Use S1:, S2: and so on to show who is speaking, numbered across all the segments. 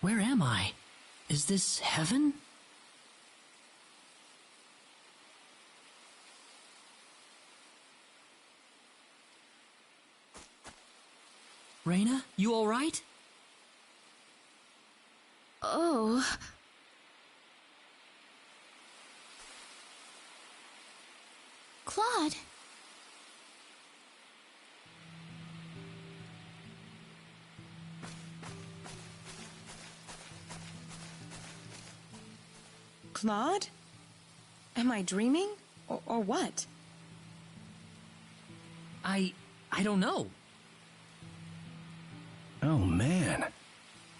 S1: Where am I? Is this heaven? Rena, you all right?
S2: Oh. Claude.
S3: Claude? Am I dreaming? Or what?
S1: I don't know.
S4: Oh, man.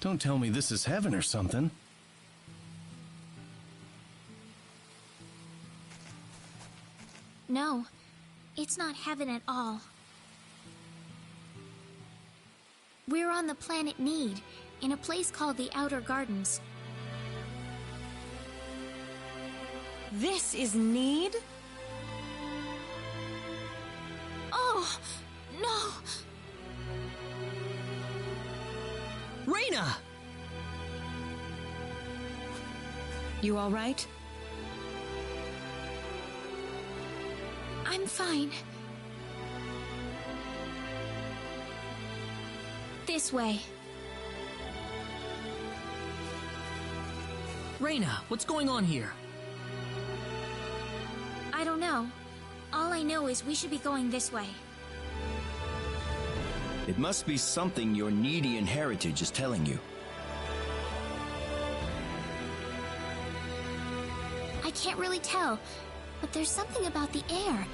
S4: Don't tell me this is heaven or something.
S2: No, it's not heaven at all. We're on the planet Need, in a place called the Outer Gardens.
S3: This is Need?
S2: Oh, no!
S1: Rena!
S3: You all right?
S2: I'm fine. This way.
S1: Rena, what's going on here?
S2: I don't know. All I know is we should be going this way.
S5: It must be something your Needian heritage is telling you.
S2: I can't really tell, but there's something about the air.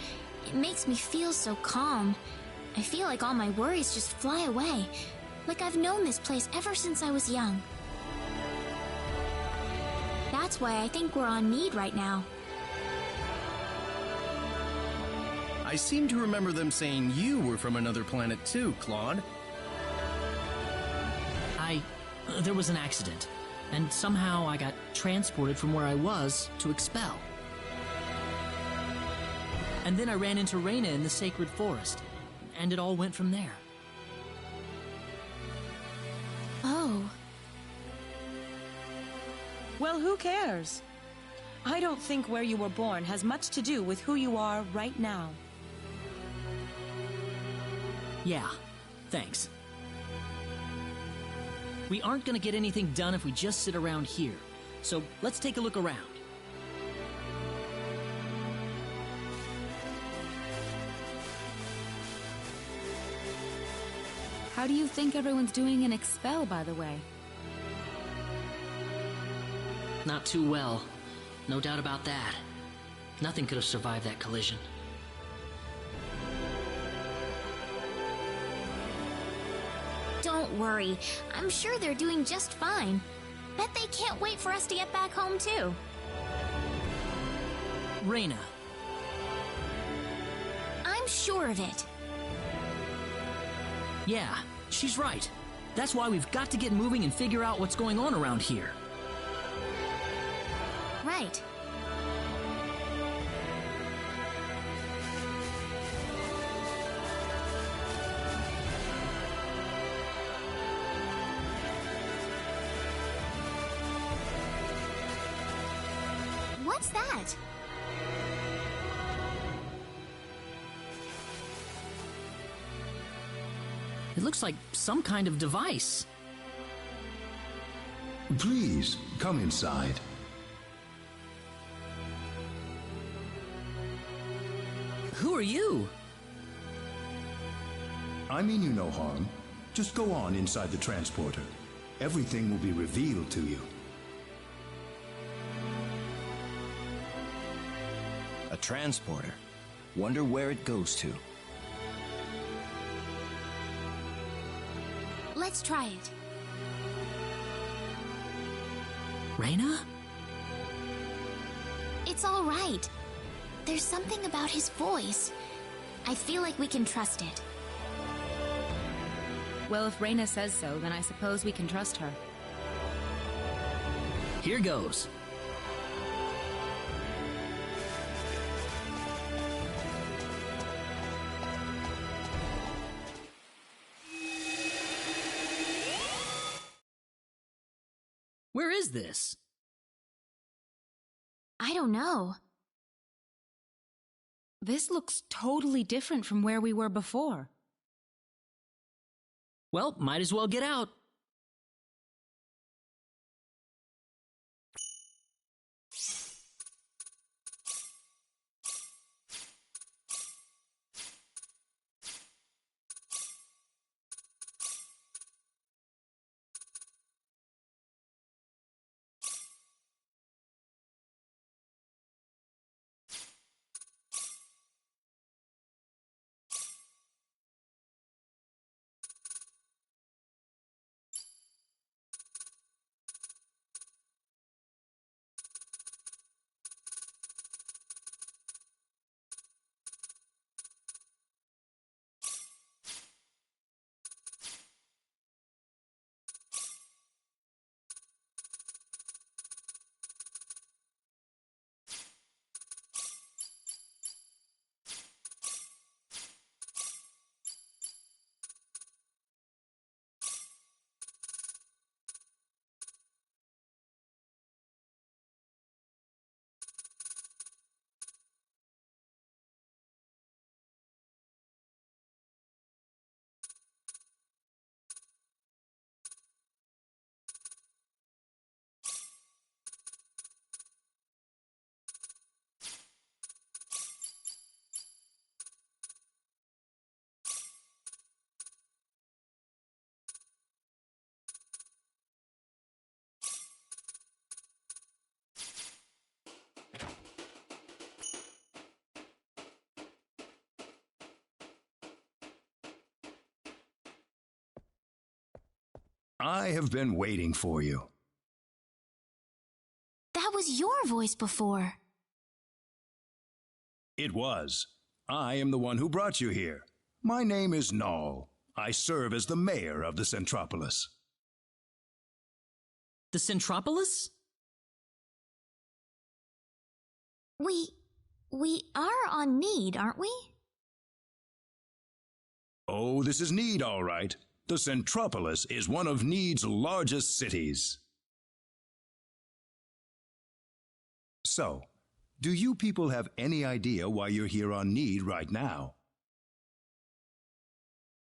S2: It makes me feel so calm. I feel like all my worries just fly away, like I've known this place ever since I was young. That's why I think we're on Need right now.
S4: I seem to remember them saying you were from another planet too, Claude.
S1: There was an accident, and somehow I got transported from where I was to Expel. And then I ran into Rena in the sacred forest, and it all went from there.
S2: Oh.
S3: Well, who cares? I don't think where you were born has much to do with who you are right now.
S1: Yeah, thanks. We aren't gonna get anything done if we just sit around here, so let's take a look around.
S6: How do you think everyone's doing in Expel, by the way?
S1: Not too well. No doubt about that. Nothing could have survived that collision.
S2: Don't worry. I'm sure they're doing just fine. Bet they can't wait for us to get back home, too.
S1: Rena.
S2: I'm sure of it.
S1: Yeah, she's right. That's why we've got to get moving and figure out what's going on around here.
S2: Right. What's that?
S1: It looks like some kind of device.
S7: Please, come inside.
S1: Who are you?
S7: I mean you no harm. Just go on inside the transporter. Everything will be revealed to you.
S5: A transporter. Wonder where it goes to.
S2: Let's try it.
S1: Rena?
S2: It's all right. There's something about his voice. I feel like we can trust it.
S6: Well, if Rena says so, then I suppose we can trust her.
S1: Here goes. Where is this?
S2: I don't know.
S6: This looks totally different from where we were before.
S1: Well, might as well get out.
S7: I have been waiting for you.
S2: That was your voice before.
S7: It was. I am the one who brought you here. My name is Null. I serve as the mayor of the Centropolis.
S1: The Centropolis?
S2: We are on Need, aren't we?
S7: Oh, this is Need, all right. The Centropolis is one of Need's largest cities. So, do you people have any idea why you're here on Need right now?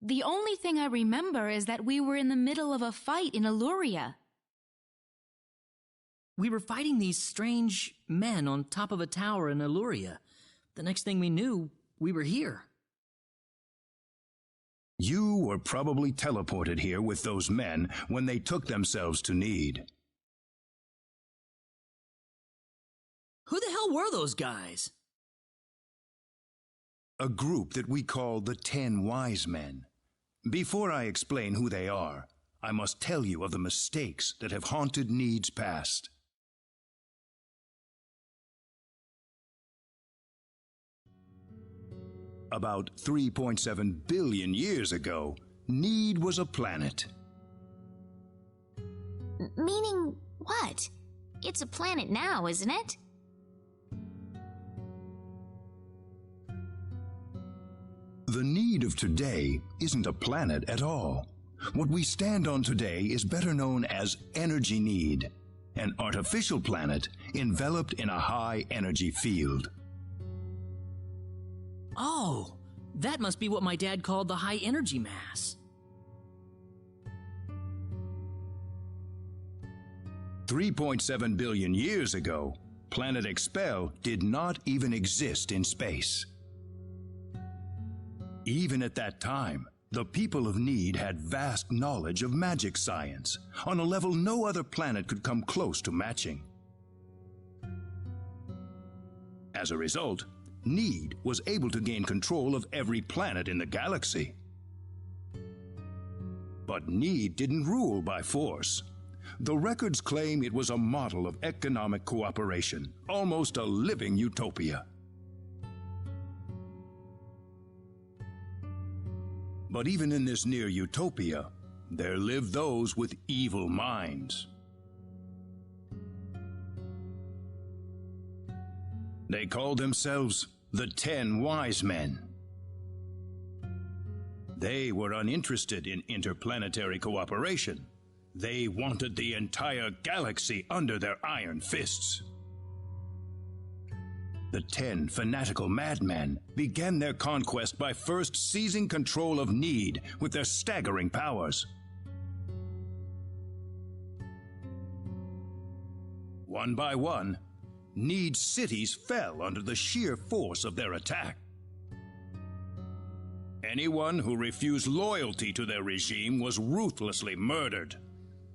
S6: The only thing I remember is that we were in the middle of a fight in Illuria.
S1: We were fighting these strange men on top of a tower in Illuria. The next thing we knew, we were here.
S7: You were probably teleported here with those men when they took themselves to Need.
S1: Who the hell were those guys?
S7: A group that we call the 10 Wise Men. Before I explain who they are, I must tell you of the mistakes that have haunted Need's past. About 3.7 billion years ago, Need was a planet.
S2: Meaning what? It's a planet now, isn't it?
S7: The Need of today isn't a planet at all. What we stand on today is better known as Energy Need, an artificial planet enveloped in a high-energy field.
S1: Oh, that must be what my dad called the high energy mass.
S7: 3.7 billion years ago, Planet Expel did not even exist in space. Even at that time, the people of Need had vast knowledge of magic science, on a level no other planet could come close to matching. As a result, Need was able to gain control of every planet in the galaxy. But Need didn't rule by force. The records claim it was a model of economic cooperation, almost a living utopia. But even in this near utopia, there lived those with evil minds. They called themselves the 10 Wise Men. They were uninterested in interplanetary cooperation. They wanted the entire galaxy under their iron fists. The 10 fanatical madmen began their conquest by first seizing control of Need with their staggering powers. One by one, Need's cities fell under the sheer force of their attack. Anyone who refused loyalty to their regime was ruthlessly murdered.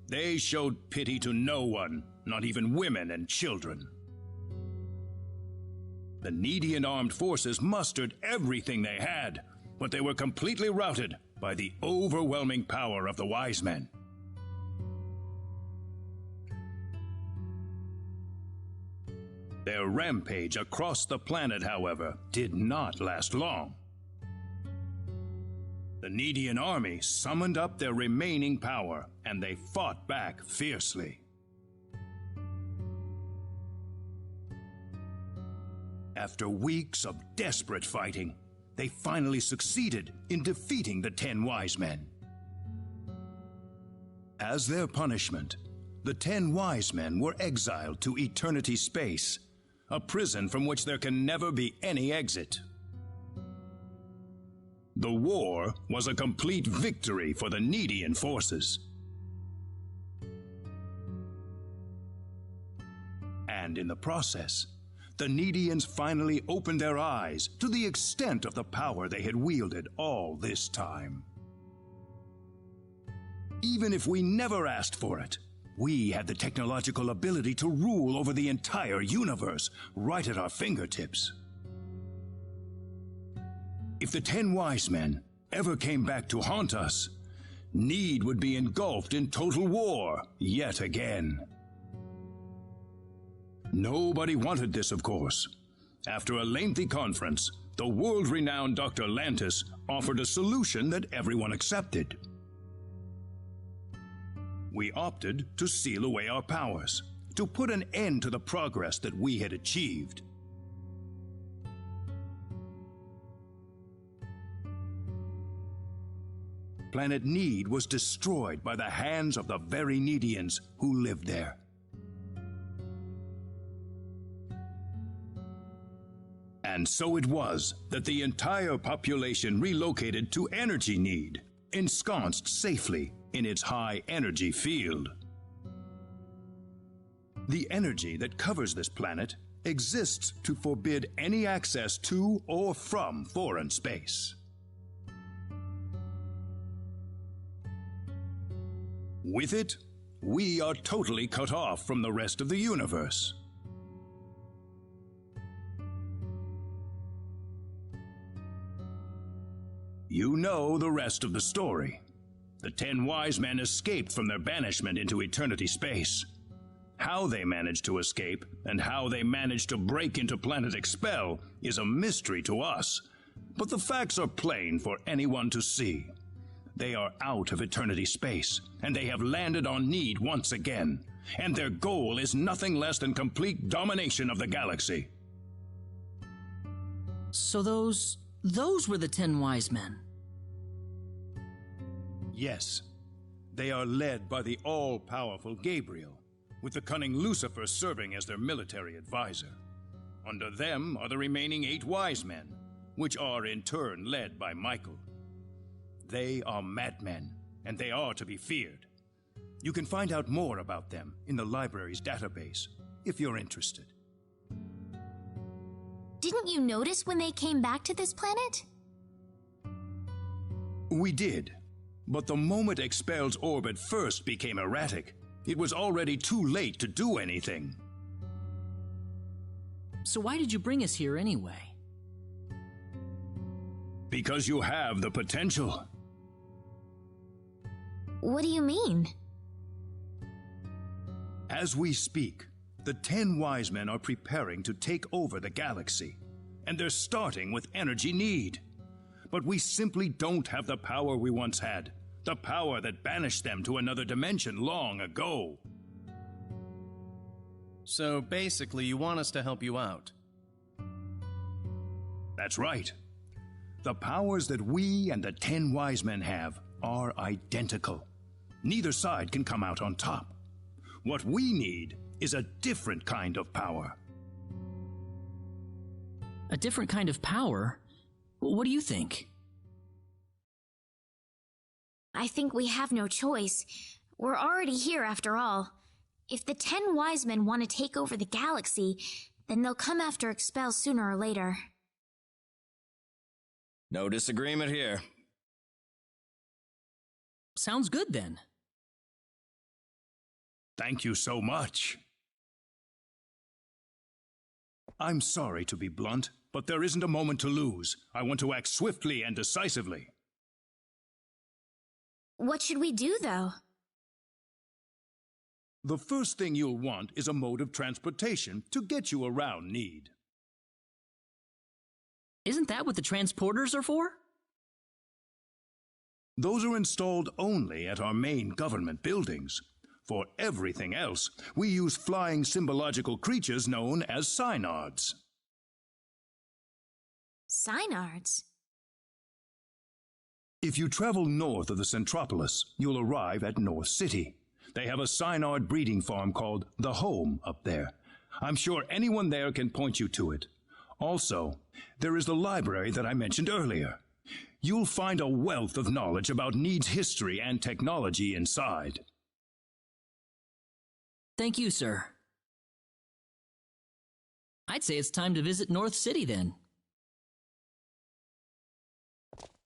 S7: They showed pity to no one, not even women and children. The Needian armed forces mustered everything they had, but they were completely routed by the overwhelming power of the wise men. Their rampage across the planet, however, did not last long. The Needian army summoned up their remaining power, and they fought back fiercely. After weeks of desperate fighting, they finally succeeded in defeating the 10 wise men. As their punishment, the 10 wise men were exiled to eternity space, a prison from which there can never be any exit. The war was a complete victory for the Needian forces. And in the process, the Needians finally opened their eyes to the extent of the power they had wielded all this time. Even if we never asked for it, we had the technological ability to rule over the entire universe right at our fingertips. If the 10 wise men ever came back to haunt us, Need would be engulfed in total war yet again. Nobody wanted this, of course. After a lengthy conference, the world-renowned Dr. Lantis offered a solution that everyone accepted. We opted to seal away our powers, to put an end to the progress that we had achieved. Planet Need was destroyed by the hands of the very Needians who lived there. And so it was that the entire population relocated to Energy Need, ensconced safely in its high energy field. The energy that covers this planet exists to forbid any access to or from foreign space. With it, we are totally cut off from the rest of the universe. You know the rest of the story. The 10 wise men escaped from their banishment into eternity space. How they managed to escape and how they managed to break into Planet Expel is a mystery to us, but the facts are plain for anyone to see. They are out of eternity space, and they have landed on Need once again, and their goal is nothing less than complete domination of the galaxy.
S1: So those were the 10 wise men.
S7: Yes, they are led by the all-powerful Gabriel, with the cunning Lucifer serving as their military advisor. Under them are the remaining 8 wise men, which are in turn led by Michael. They are madmen, and they are to be feared. You can find out more about them in the library's database, if you're interested.
S2: Didn't you notice when they came back to this planet?
S7: We did, but the moment Expel's orbit first became erratic, it was already too late to do anything.
S1: So why did you bring us here anyway?
S7: Because you have the potential.
S2: What do you mean?
S7: As we speak, the 10 wise men are preparing to take over the galaxy, and they're starting with Energy Need. But we simply don't have the power we once had, the power that banished them to another dimension long ago.
S4: So basically, you want us to help you out.
S7: That's right. The powers that we and the 10 wise men have are identical. neither side can come out on top. What we need is a different kind of power.
S1: A different kind of power? What do you think?
S2: I think we have no choice. We're already here after all. If the 10 wise men want to take over the galaxy, then they'll come after Expel sooner or later.
S5: No disagreement here.
S1: Sounds good then.
S7: Thank you so much. I'm sorry to be blunt, but there isn't a moment to lose. I want to act swiftly and decisively.
S2: What should we do, though?
S7: The first thing you'll want is a mode of transportation to get you around Need.
S1: Isn't that what the transporters are for?
S7: Those are installed only at our main government buildings. For everything else, we use flying symbological creatures known as synards.
S2: Synards?
S7: If you travel north of the Centropolis, you'll arrive at North City. They have a synard breeding farm called The Home up there. I'm sure anyone there can point you to it. Also, there is the library that I mentioned earlier. You'll find a wealth of knowledge about Need's history and technology inside.
S1: Thank you, sir. I'd say it's time to visit North City then.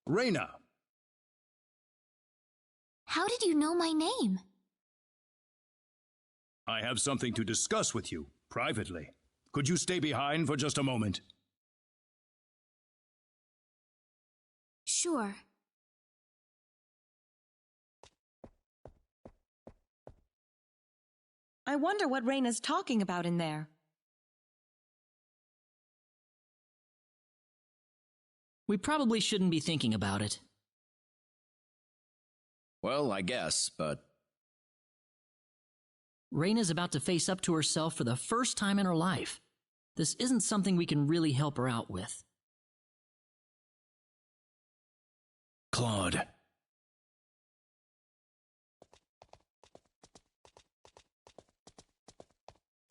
S7: Rena!
S2: How did you know my name?
S7: I have something to discuss with you, privately. Could you stay behind for just a moment?
S2: Sure.
S3: I wonder what Rena's talking about in there.
S1: We probably shouldn't be thinking about it.
S5: Well, I guess, but
S1: Rena's about to face up to herself for the first time in her life. This isn't something we can really help her out with.
S4: Claude.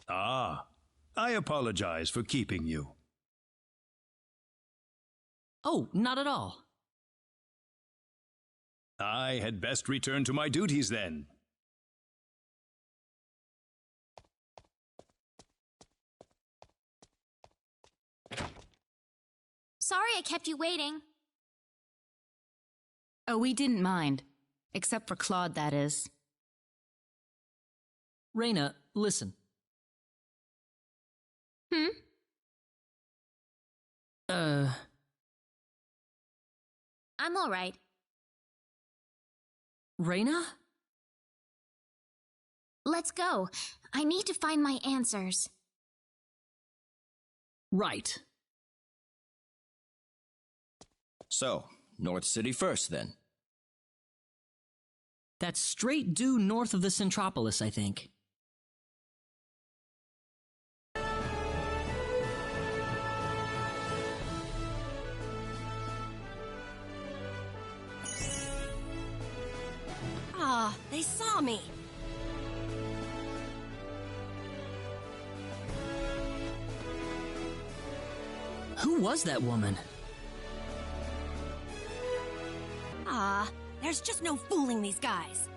S7: Ah, I apologize for keeping you.
S1: Oh, not at all.
S7: I had best return to my duties then.
S2: Sorry I kept you waiting.
S6: Oh, we didn't mind. Except for Claude, that is.
S1: Rena, listen.
S2: Hmm? I'm all right.
S1: Rena?
S2: Let's go. I need to find my answers.
S1: Right.
S5: so, North City first then.
S1: That's straight due north of the Centropolis, I think.
S8: Ah, they saw me.
S1: Who was that woman?
S8: Ah, there's just no fooling these guys.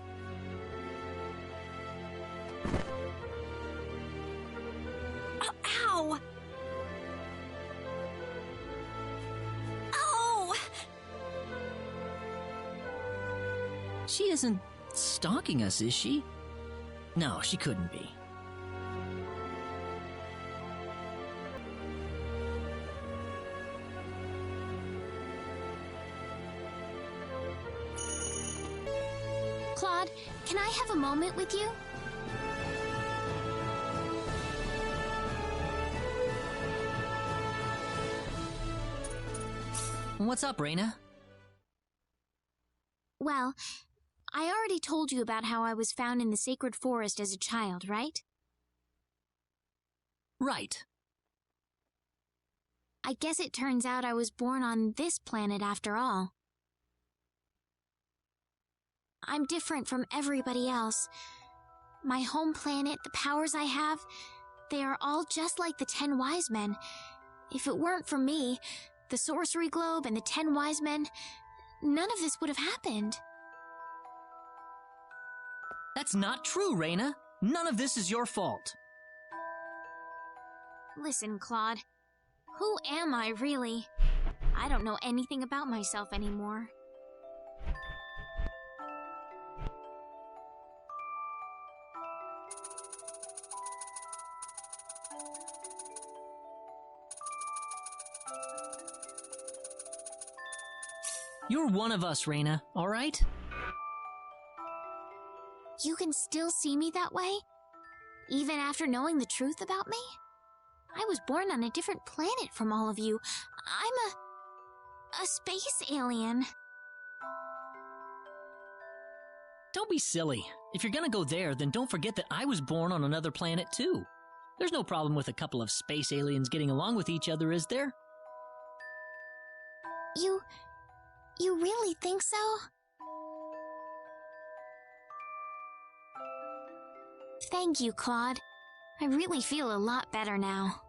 S8: Oh, ow! Oh!
S1: She isn't stalking us, is she? No, she couldn't be.
S2: Claude, can I have a moment with you?
S1: What's up, Rena?
S2: Well, I already told you about how I was found in the sacred forest as a child, right?
S1: Right.
S2: I guess it turns out I was born on this planet after all. I'm different from everybody else. My home planet, the powers I have, they are all just like the 10 wise men. If it weren't for me, the sorcery globe and the 10 wise men, none of this would have happened.
S1: That's not true, Rena. None of this is your fault.
S2: Listen, Claude. Who am I, really? I don't know anything about myself anymore.
S1: You're one of us, Rena, all right?
S2: You can still see me that way? Even after knowing the truth about me? I was born on a different planet from all of you. I'm a space alien.
S1: Don't be silly. If you're gonna go there, then don't forget that I was born on another planet too. There's no problem with a couple of space aliens getting along with each other, is there?
S2: You really think so? Thank you, Claude. I really feel a lot better now.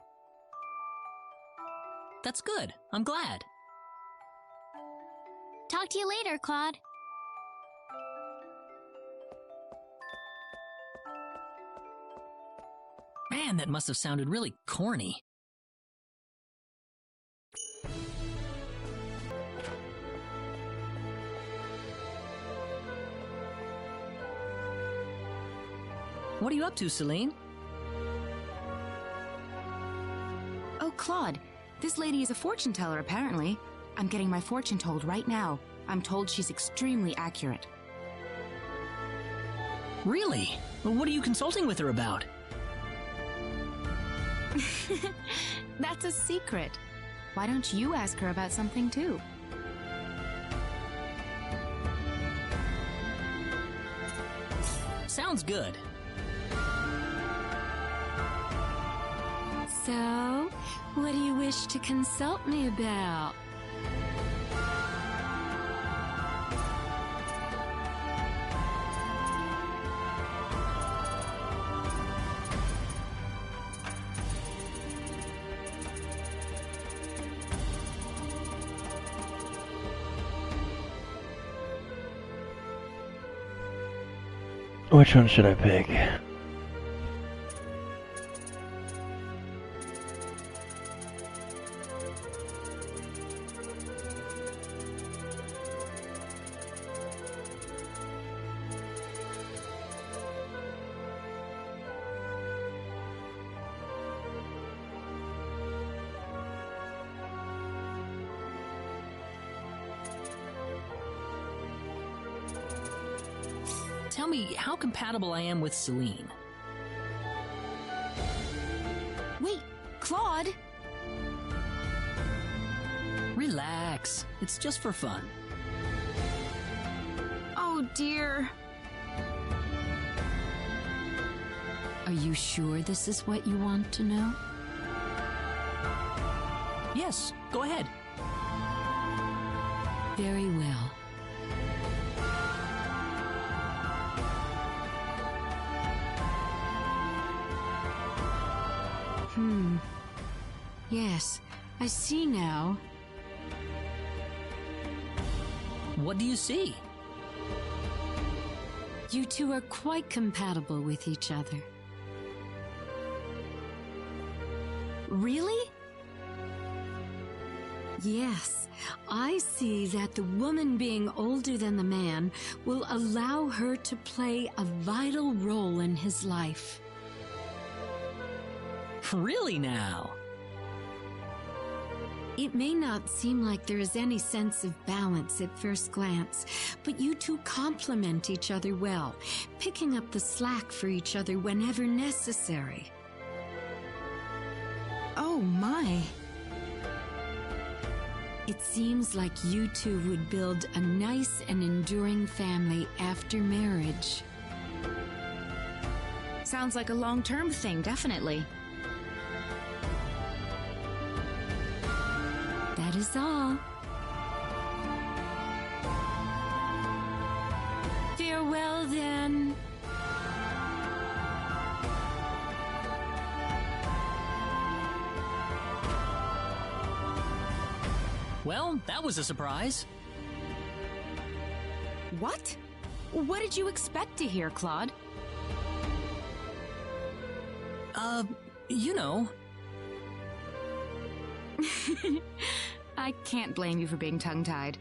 S1: That's good. I'm glad.
S2: Talk to you later, Claude.
S1: Man, that must have sounded really corny. What are you up to, Celine?
S6: Oh, Claude, this lady is a fortune teller, apparently. I'm getting my fortune told right now. I'm told she's extremely accurate.
S1: Really? Well, what are you consulting with her about?
S6: That's a secret. Why don't you ask her about something too?
S1: Sounds good.
S9: So, what do you wish to consult me about?
S10: Which one should I pick?
S1: Tell me how compatible I am with Celine.
S6: Wait, Claude!
S1: Relax. It's just for fun.
S6: Oh dear.
S9: Are you sure this is what you want to know?
S1: Yes, go ahead.
S9: Very well. Yes, I see now.
S1: What do you see?
S9: You two are quite compatible with each other.
S6: Really?
S9: Yes, I see that the woman being older than the man will allow her to play a vital role in his life.
S1: Really now?
S9: It may not seem like there is any sense of balance at first glance, but you two complement each other well, picking up the slack for each other whenever necessary.
S6: Oh my.
S9: It seems like you two would build a nice and enduring family after marriage.
S6: Sounds like a long-term thing, definitely.
S9: That is all. Farewell, then.
S1: Well, that was a surprise.
S6: What? What did you expect to hear, Claude?
S1: You know.
S6: I can't blame you for being tongue-tied.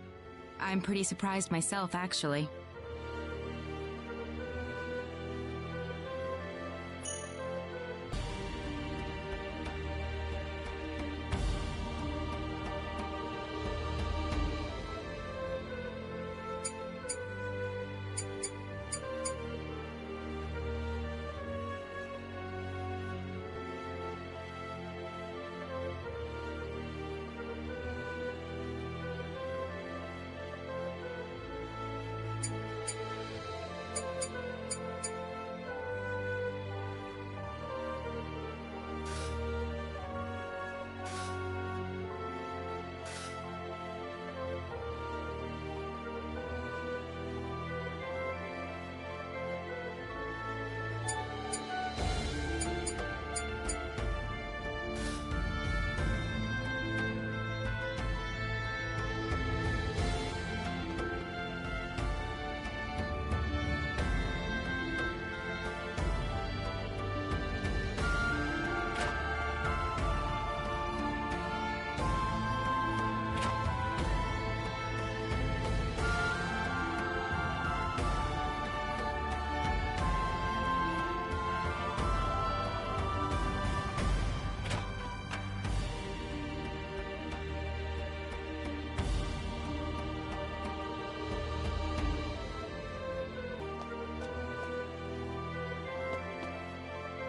S6: I'm pretty surprised myself, actually.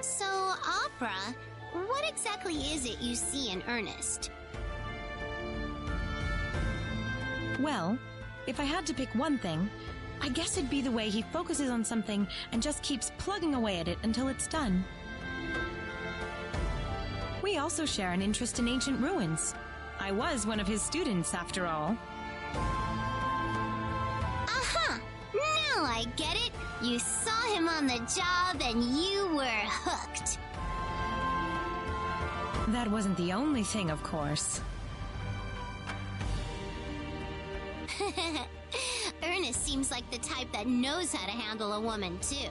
S2: So, Opera, what exactly is it you see in Ernest?
S3: Well, if I had to pick one thing, I guess it'd be the way he focuses on something and just keeps plugging away at it until it's done. We also share an interest in ancient ruins. I was one of his students, after all.
S2: Aha! Now I get it! You saw him on the job and you were hooked.
S3: That wasn't the only thing, of course.
S2: Ernest seems like the type that knows how to handle a woman, too.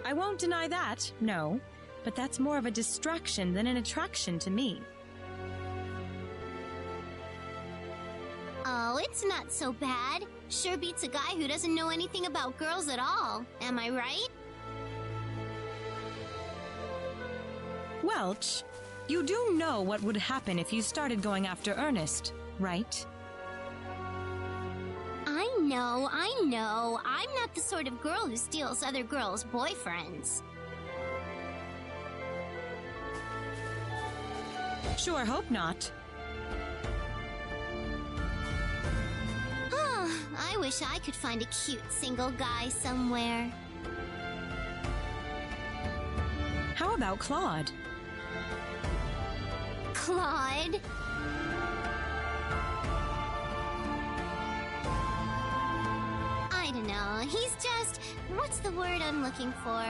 S3: I won't deny that, no. But that's more of a distraction than an attraction to me.
S2: Oh, it's not so bad. Sure beats a guy who doesn't know anything about girls at all. Am I right?
S3: Welch, you do know what would happen if you started going after Ernest, right?
S2: I know. I'm not the sort of girl who steals other girls' boyfriends.
S3: Sure hope not.
S2: I wish I could find a cute single guy somewhere.
S3: How about Claude?
S2: Claude? I don't know. He's just... what's the word I'm looking for?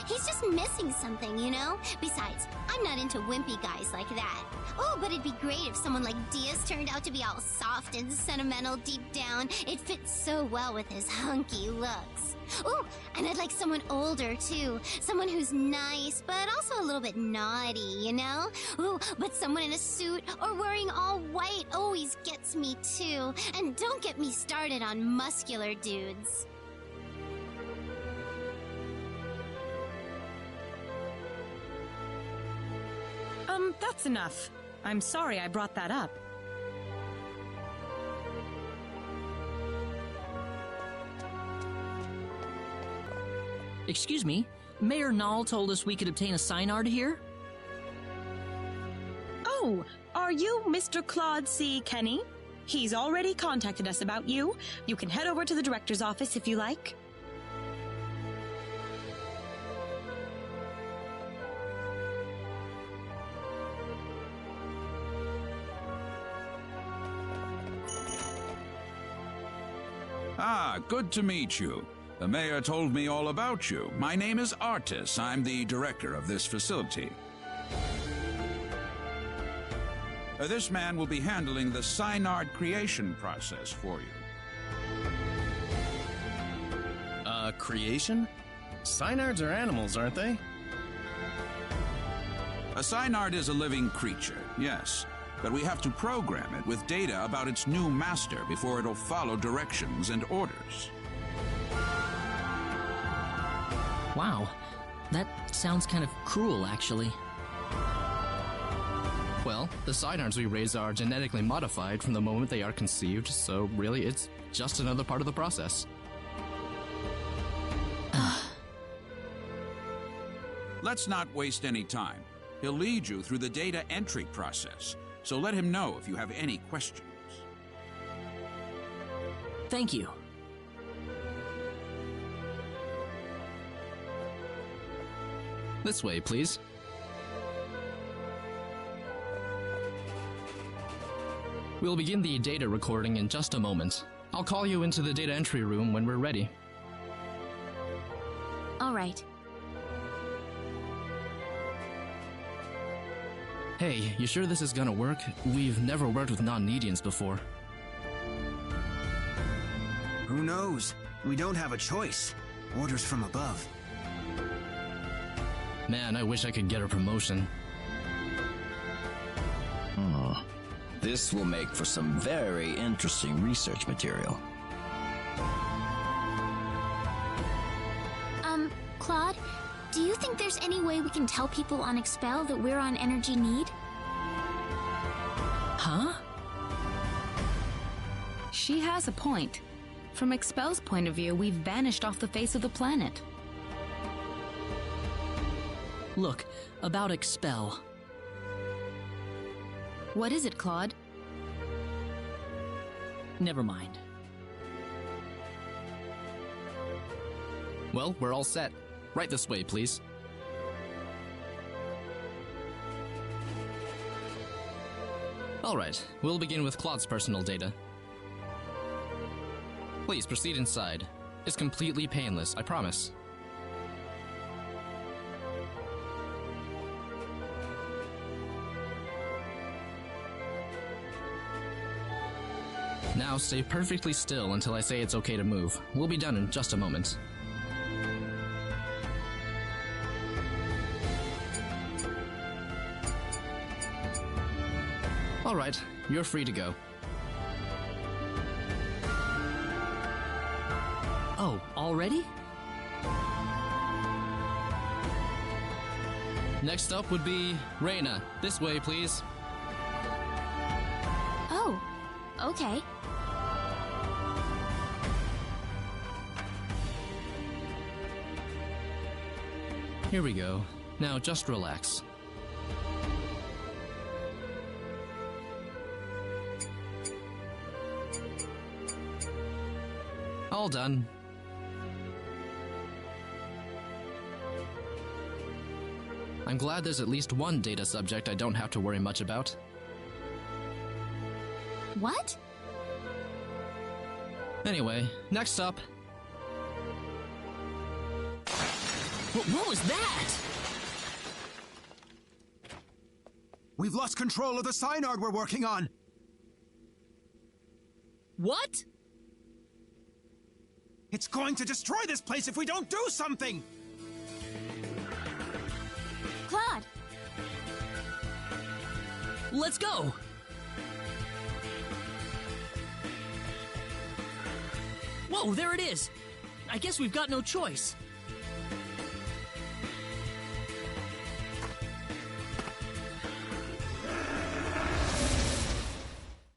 S2: He's just missing something, you know? Besides, I'm not into wimpy guys like that. Oh, but it'd be great if someone like Diaz turned out to be all soft and sentimental deep down. It fits so well with his hunky looks. Oh, and I'd like someone older, too. Someone who's nice, but also a little bit naughty, you know? Ooh, but someone in a suit or wearing all white always gets me, too. And don't get me started on muscular dudes.
S3: That's enough. I'm sorry I brought that up.
S1: Excuse me, Mayor Nall told us we could obtain a sign-art here?
S3: Oh, are you Mr. Claude C. Kenny? He's already contacted us about you. You can head over to the director's office if you like.
S11: Ah, good to meet you. The mayor told me all about you. My name is Artis. I'm the director of this facility. This man will be handling the Synard creation process for you.
S4: Creation? Synards are animals, aren't they?
S11: A Synard is a living creature, yes. But we have to program it with data about its new master before it'll follow directions and orders.
S1: Wow, that sounds kind of cruel, actually.
S12: Well, the Synards we raise are genetically modified from the moment they are conceived, so really it's just another part of the process.
S11: Let's not waste any time. He'll lead you through the data entry process, so let him know if you have any questions.
S1: Thank you.
S12: This way, please. We'll begin the data recording in just a moment. I'll call you into the data entry room when we're ready.
S2: All right.
S12: Hey, you sure this is gonna work? We've never worked with non-Nedians before.
S13: Who knows? We don't have a choice. Orders from above.
S12: Man, I wish I could get a promotion.
S5: This will make for some very interesting research material.
S2: Claude, do you think there's any way we can tell people on Expel that we're on energy need?
S1: Huh?
S6: She has a point. From Expel's point of view, we've vanished off the face of the planet.
S1: Look, about Expel.
S6: What is it, Claude?
S1: Never mind.
S12: Well, we're all set. Right this way, please. Alright, we'll begin with Claude's personal data. Please proceed inside. It's completely painless, I promise. Now stay perfectly still until I say it's okay to move. We'll be done in just a moment. Alright, you're free to go.
S1: Oh, already?
S12: Next up would be Rena. This way, please.
S2: Oh, okay.
S12: Here we go. Now just relax. All done. I'm glad there's at least one data subject I don't have to worry much about.
S2: What?
S12: Anyway, next up.
S1: What was that?
S13: We've lost control of the Synard we're working on.
S1: What?
S13: It's going to destroy this place if we don't do something!
S2: Claude!
S1: Let's go! Whoa, there it is! I guess we've got no choice.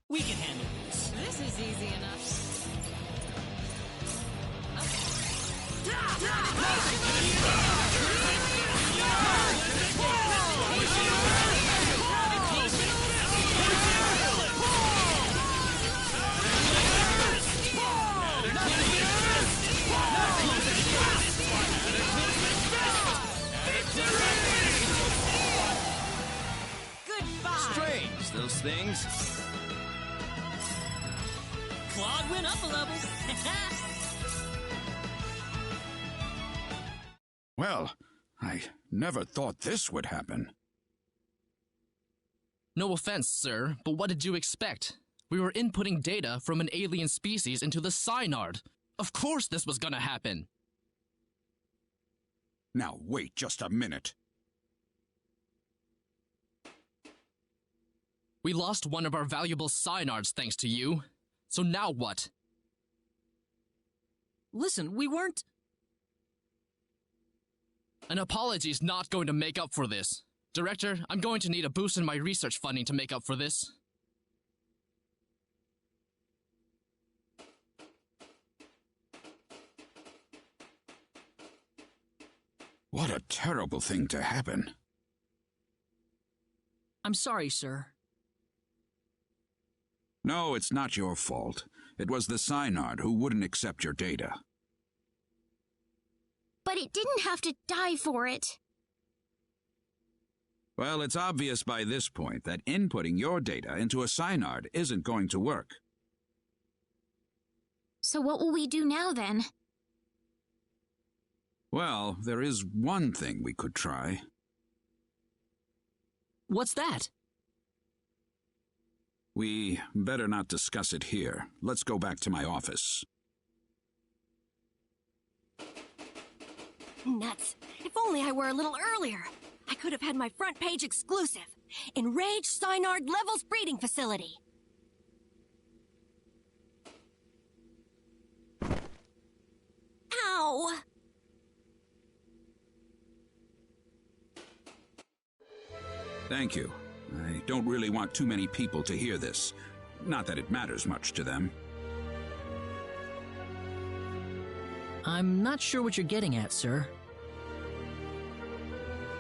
S1: We can handle this.
S9: This is easy enough.
S4: Strange, those things.
S1: Claude went up a level.
S11: Well, I never thought this would happen.
S12: No offense, sir, but what did you expect? We were inputting data from an alien species into the Synard. Of course this was gonna happen.
S11: Now wait just a minute.
S12: We lost one of our valuable Synards thanks to you. So now what?
S1: Listen, we weren't...
S12: An apology's not going to make up for this. Director, I'm going to need a boost in my research funding to make up for this.
S11: What a terrible thing to happen.
S1: I'm sorry, sir.
S11: No, it's not your fault. It was the Synard who wouldn't accept your data.
S2: But it didn't have to die for it.
S11: Well, it's obvious by this point that inputting your data into a Synard isn't going to work.
S2: So what will we do now, then?
S11: Well, there is one thing we could try.
S1: What's that?
S11: We better not discuss it here. Let's go back to my office.
S8: Nuts. If only I were a little earlier. I could have had my front page exclusive. Enraged Synard Levels Breeding Facility. Ow!
S11: Thank you. I don't really want too many people to hear this. Not that it matters much to them.
S1: I'm not sure what you're getting at, sir.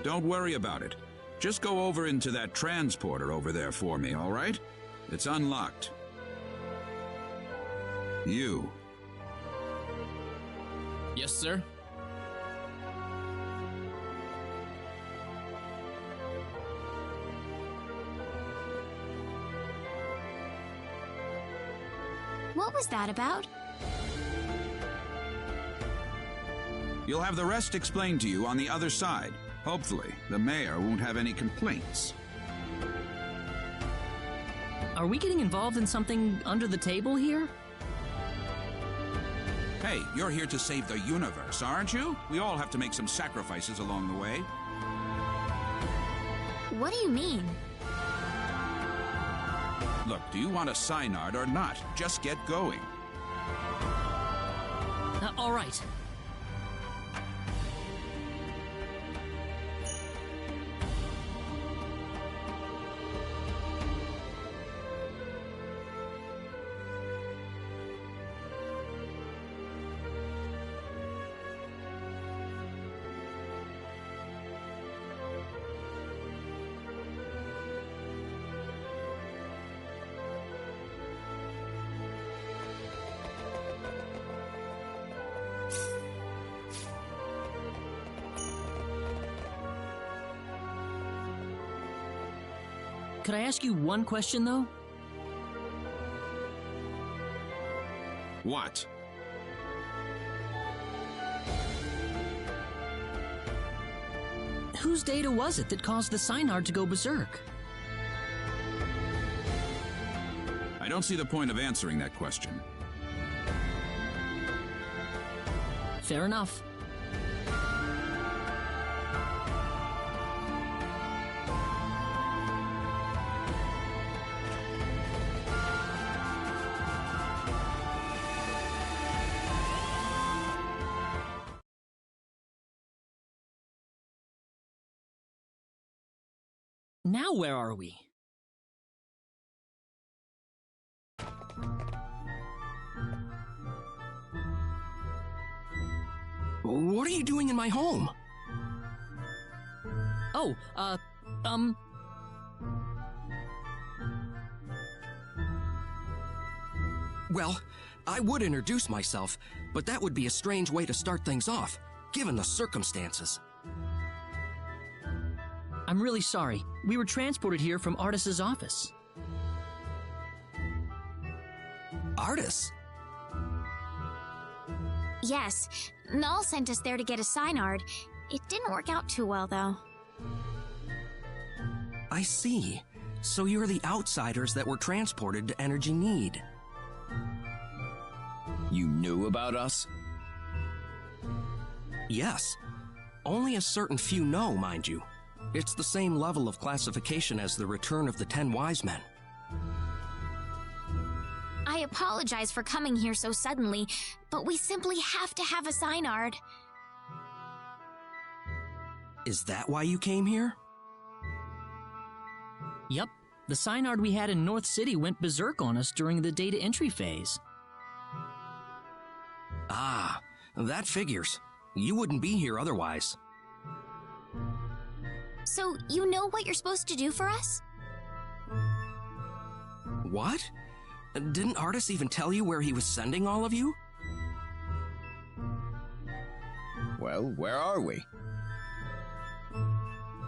S11: Don't worry about it. Just go over into that transporter over there for me, all right? It's unlocked. You.
S12: Yes, sir.
S2: What was that about?
S11: You'll have the rest explained to you on the other side. Hopefully, the mayor won't have any complaints.
S1: Are we getting involved in something under the table here?
S11: Hey, you're here to save the universe, aren't you? We all have to make some sacrifices along the way.
S2: What do you mean?
S11: Look, do you want a Synard or not? Just get going.
S1: All right. Could I ask you one question, though?
S11: What?
S1: Whose data was it that caused the Synard to go berserk?
S11: I don't see the point of answering that question.
S1: Fair enough. Now where are we?
S14: What are you doing in my home?
S1: Oh,
S14: Well, I would introduce myself, but that would be a strange way to start things off, given the circumstances.
S1: I'm really sorry. We were transported here from Artis's office.
S14: Artis?
S2: Yes, Null sent us there to get a Synard. It didn't work out too well, though.
S14: I see. So you're the outsiders that were transported to Energy Need.
S5: You knew about us?
S14: Yes. Only a certain few know, mind you. It's the same level of classification as the Return of the 10 Wise Men.
S2: I apologize for coming here so suddenly, but we simply have to have a Synard.
S14: Is that why you came here?
S1: Yep. The Synard we had in North City went berserk on us during the data entry phase.
S14: Ah, that figures. You wouldn't be here otherwise.
S2: So, you know what you're supposed to do for us?
S14: What? Didn't Artis even tell you where he was sending all of you?
S5: Well, where are we?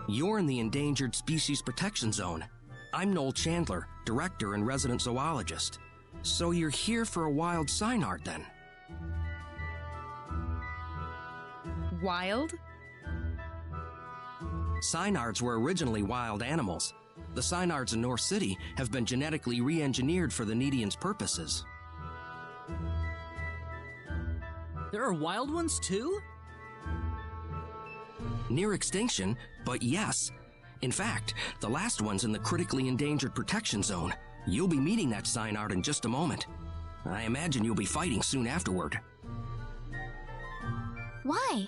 S14: You're in the Endangered Species Protection Zone. I'm Noel Chandler, director and resident zoologist. So you're here for a wild Synard, then?
S3: Wild?
S14: Synards were originally wild animals. The Synards in North City have been genetically re-engineered for the Needians' purposes.
S1: There are wild ones, too?
S14: Near extinction, but yes. In fact, the last one's in the critically endangered protection zone. You'll be meeting that Synard in just a moment. I imagine you'll be fighting soon afterward.
S2: Why?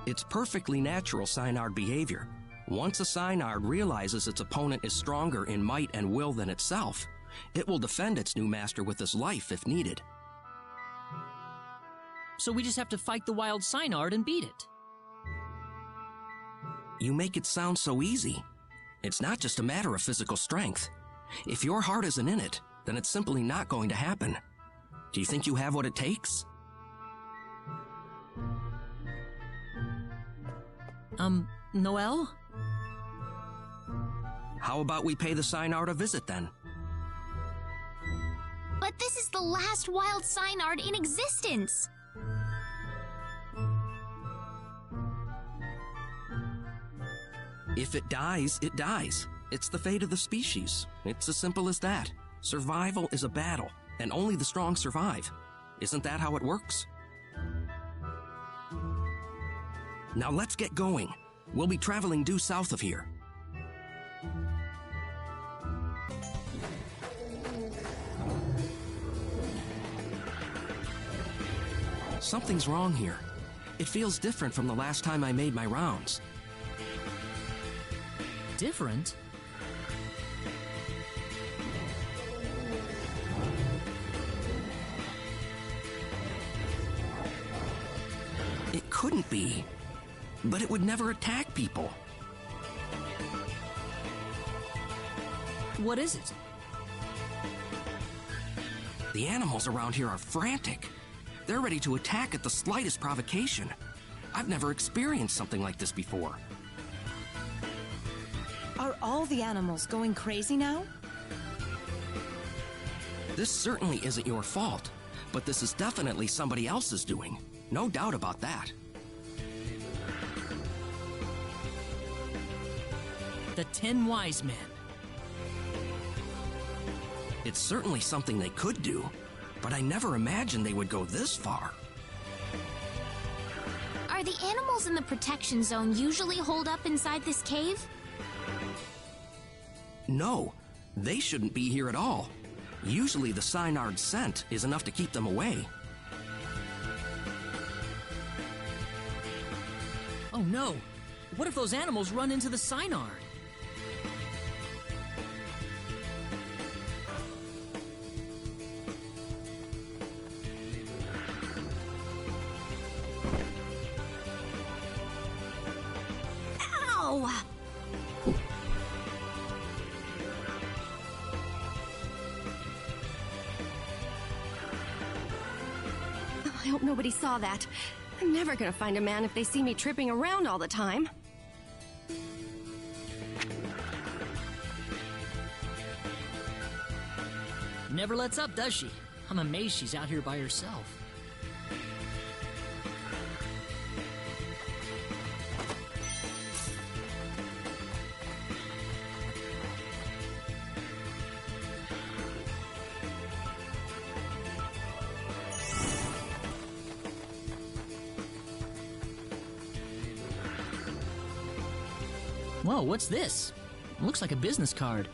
S14: It's perfectly natural Synard behavior. Once a Synard realizes its opponent is stronger in might and will than itself, it will defend its new master with its life if needed.
S1: So we just have to fight the wild Synard and beat it.
S14: You make it sound so easy. It's not just a matter of physical strength. If your heart isn't in it, then it's simply not going to happen. Do you think you have what it takes?
S1: Noel?
S14: How about we pay the Synard a visit then?
S2: But this is the last wild Synard in existence!
S14: If it dies, it dies. It's the fate of the species. It's as simple as that. Survival is a battle, and only the strong survive. Isn't that how it works? Now let's get going. We'll be traveling due south of here. Something's wrong here. It feels different from the last time I made my rounds.
S1: Different?
S14: It couldn't be. But it would never attack people.
S1: What is it?
S14: The animals around here are frantic. They're ready to attack at the slightest provocation. I've never experienced something like this before.
S3: Are all the animals going crazy now?
S14: This certainly isn't your fault, but this is definitely somebody else's doing. No doubt about that.
S1: The 10 Wise Men.
S14: It's certainly something they could do, but I never imagined they would go this far.
S2: Are the animals in the protection zone usually holed up inside this cave?
S14: No, they shouldn't be here at all. Usually the Synard's scent is enough to keep them away.
S1: Oh no! What if those animals run into the Synard?
S8: Ow! I hope nobody saw that. I'm never gonna find a man if they see me tripping around all the time.
S1: Never lets up, does she? I'm amazed she's out here by herself. Whoa, what's this? Looks like a business card.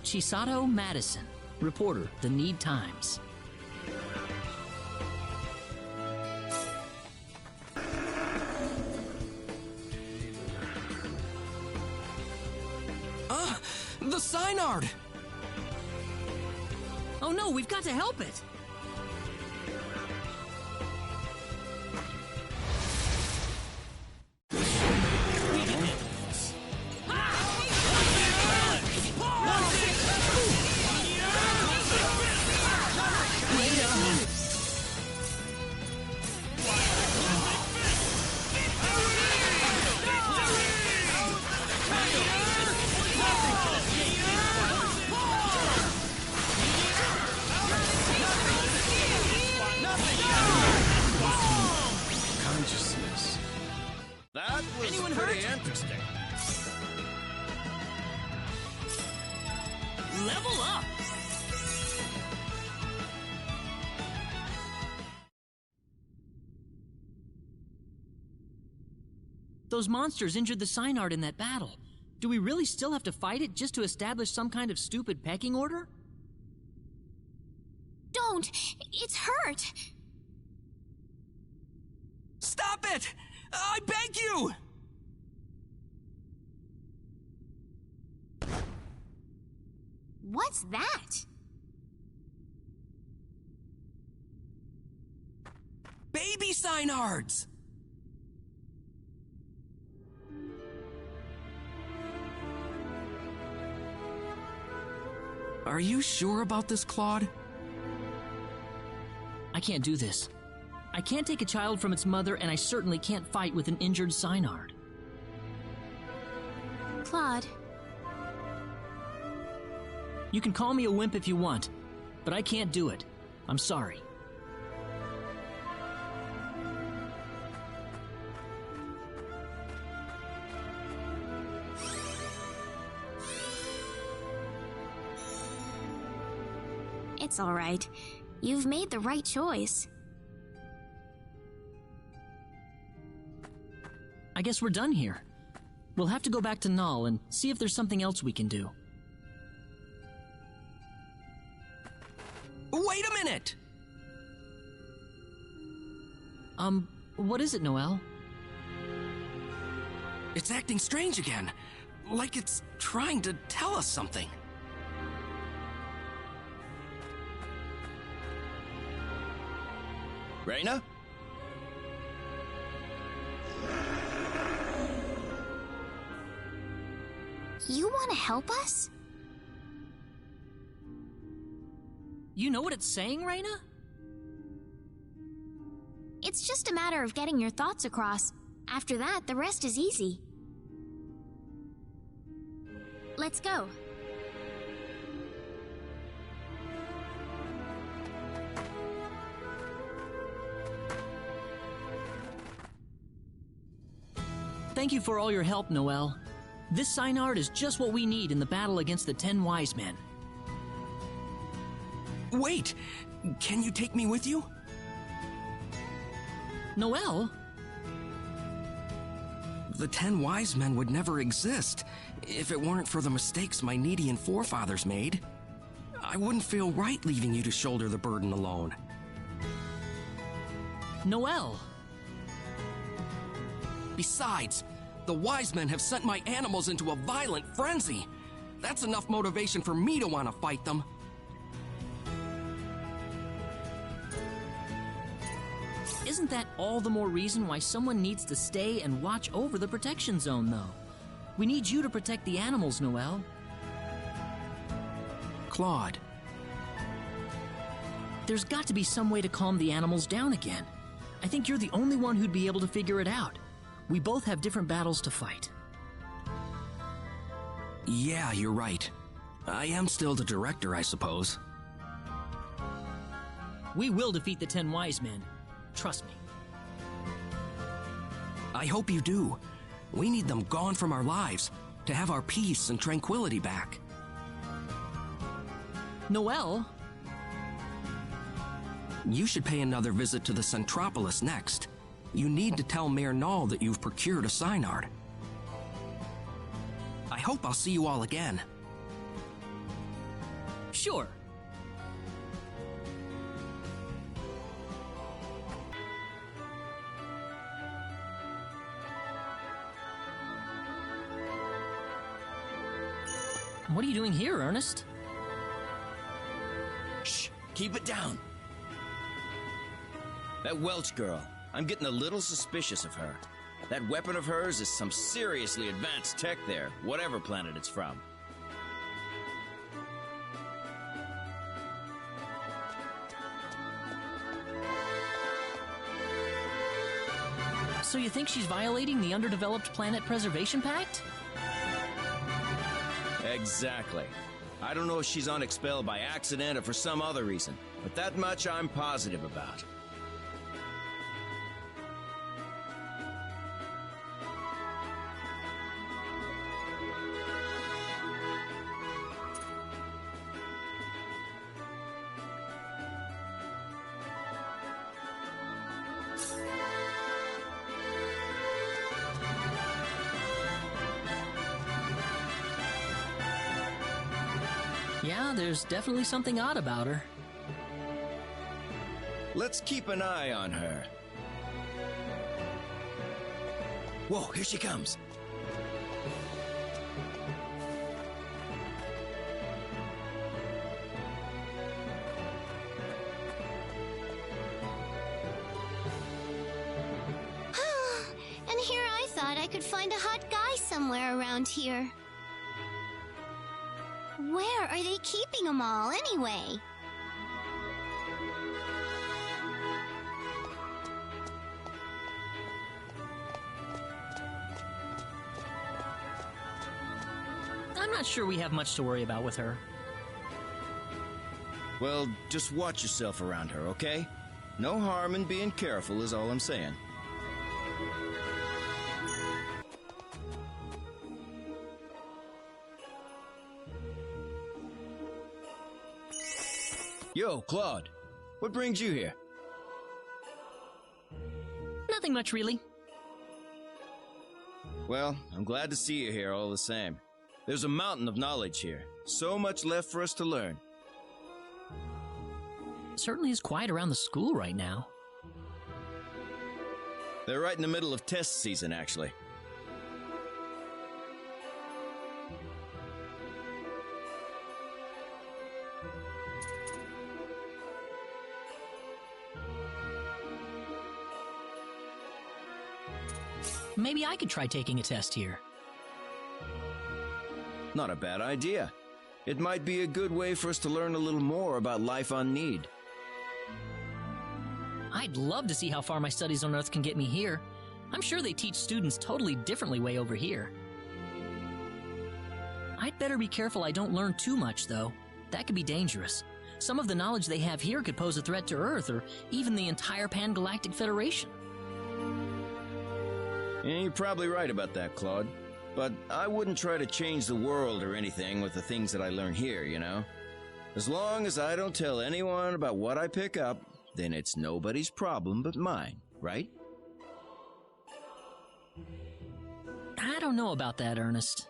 S1: Chisato Madison, reporter, The Need Times.
S14: The Synard!
S1: Oh no, we've got to help it!
S4: That was
S1: Anyone
S4: pretty
S1: hurt?
S4: interesting.
S1: Level up! Those monsters injured the Synard in that battle. Do we really still have to fight it just to establish some kind of stupid pecking order?
S2: Don't! It's hurt!
S14: Stop it! I beg you!
S2: What's that?
S14: Baby Synards! Are you sure about this, Claude?
S1: I can't do this. I can't take a child from its mother, and I certainly can't fight with an injured Synard.
S2: Claude.
S1: You can call me a wimp if you want, but I can't do it. I'm sorry.
S2: It's all right. You've made the right choice.
S1: I guess we're done here. We'll have to go back to Null and see if there's something else we can do.
S14: Wait a minute!
S1: What is it, Noel?
S14: It's acting strange again. Like it's trying to tell us something.
S5: Rena?
S2: You want to help us?
S1: You know what it's saying, Rena?
S2: It's just a matter of getting your thoughts across. After that, the rest is easy. Let's go.
S1: Thank you for all your help, Noel. This Synard is just what we need in the battle against the 10 Wise Men.
S14: Wait! Can you take me with you?
S1: Noel?
S14: The 10 Wise Men would never exist if it weren't for the mistakes my Needian forefathers made. I wouldn't feel right leaving you to shoulder the burden alone.
S1: Noel!
S14: Besides, the Wise Men have sent my animals into a violent frenzy. That's enough motivation for me to want to fight them.
S1: Isn't that all the more reason why someone needs to stay and watch over the protection zone, though? We need you to protect the animals, Noel.
S14: Claude.
S1: There's got to be some way to calm the animals down again. I think you're the only one who'd be able to figure it out. We both have different battles to fight.
S14: Yeah, you're right. I am still the director, I suppose.
S1: We will defeat the 10 wise men. Trust me.
S14: I hope you do. We need them gone from our lives to have our peace and tranquility back.
S1: Noelle?
S14: You should pay another visit to the Centropolis next. You need to tell Mayor Null that you've procured a Synard. I hope I'll see you all again.
S1: Sure. What are you doing here, Ernest?
S5: Shh! Keep it down! That Welch girl, I'm getting a little suspicious of her. That weapon of hers is some seriously advanced tech there, whatever planet it's from.
S1: So you think she's violating the Underdeveloped Planet Preservation Pact?
S5: Exactly. I don't know if she's on Expel by accident or for some other reason, but that much I'm positive about.
S1: Yeah, there's definitely something odd about her.
S5: Let's keep an eye on her. Whoa, here she comes.
S2: And here I thought I could find a hot guy somewhere around here. Where are they keeping them all, anyway?
S1: I'm not sure we have much to worry about with her.
S5: Well, just watch yourself around her, okay? No harm in being careful is all I'm saying. Yo, Claude, what brings you here?
S1: Nothing much, really.
S5: Well, I'm glad to see you here all the same. There's a mountain of knowledge here. So much left for us to learn.
S1: It certainly is quiet around the school right now.
S5: They're right in the middle of test season, actually.
S1: Maybe I could try taking a test here.
S5: Not a bad idea. It might be a good way for us to learn a little more about life on Need.
S1: I'd love to see how far my studies on Earth can get me here. I'm sure they teach students totally differently way over here. I'd better be careful I don't learn too much, though. That could be dangerous. Some of the knowledge they have here could pose a threat to Earth or even the entire Pan-Galactic Federation.
S5: Yeah, you're probably right about that, Claude. But I wouldn't try to change the world or anything with the things that I learn here, you know? As long as I don't tell anyone about what I pick up, then it's nobody's problem but mine, right?
S1: I don't know about that, Ernest.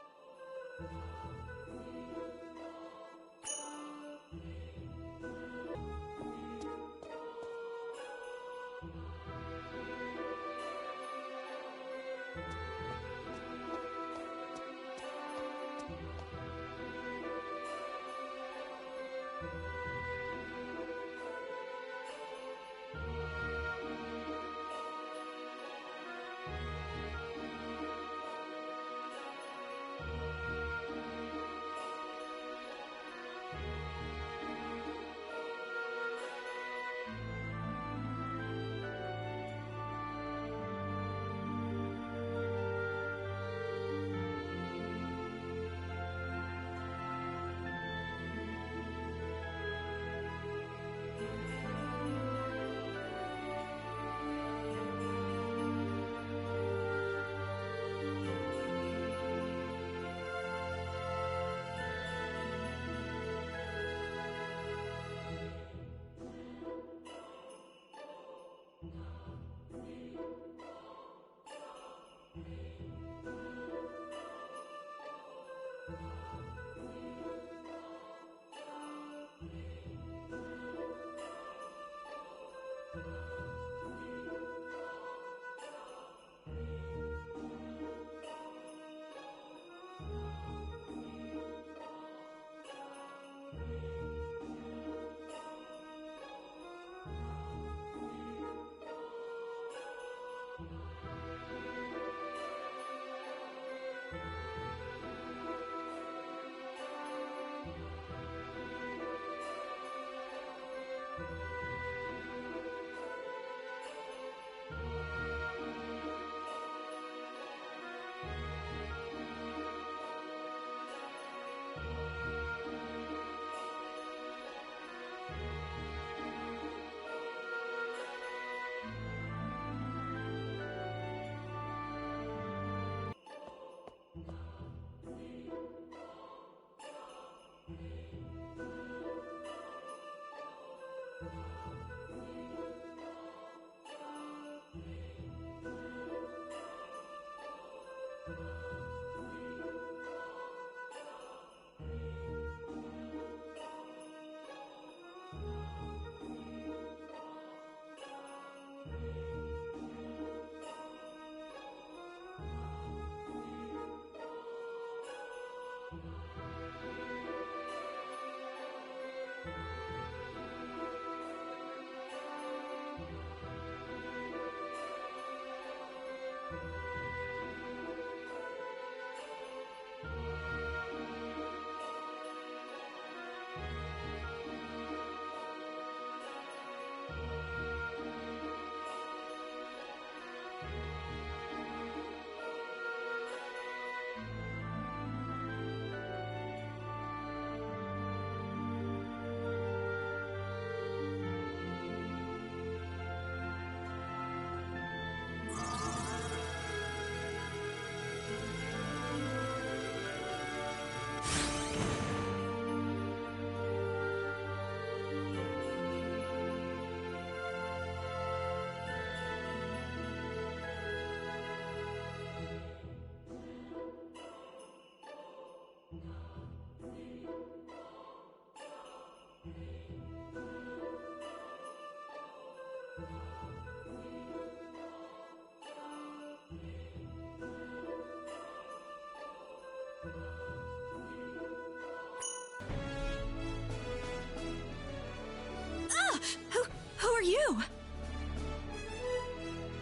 S8: you?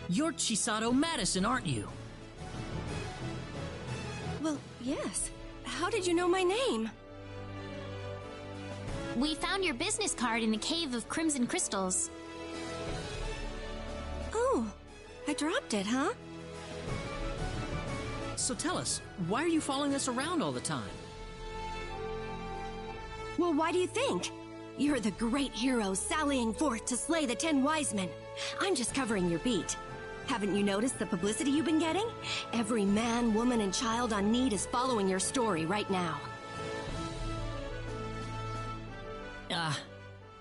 S1: You're Chisato Madison, aren't you?
S8: Well, yes. How did you know my name?
S2: We found your business card in the Cave of Crimson Crystals.
S8: Oh, I dropped it, huh?
S1: So tell us, why are you following us around all the time?
S8: Well, why do you think? You're the great hero sallying forth to slay the 10 wise men. I'm just covering your beat. Haven't you noticed the publicity you've been getting? Every man, woman, and child on need is following your story right now.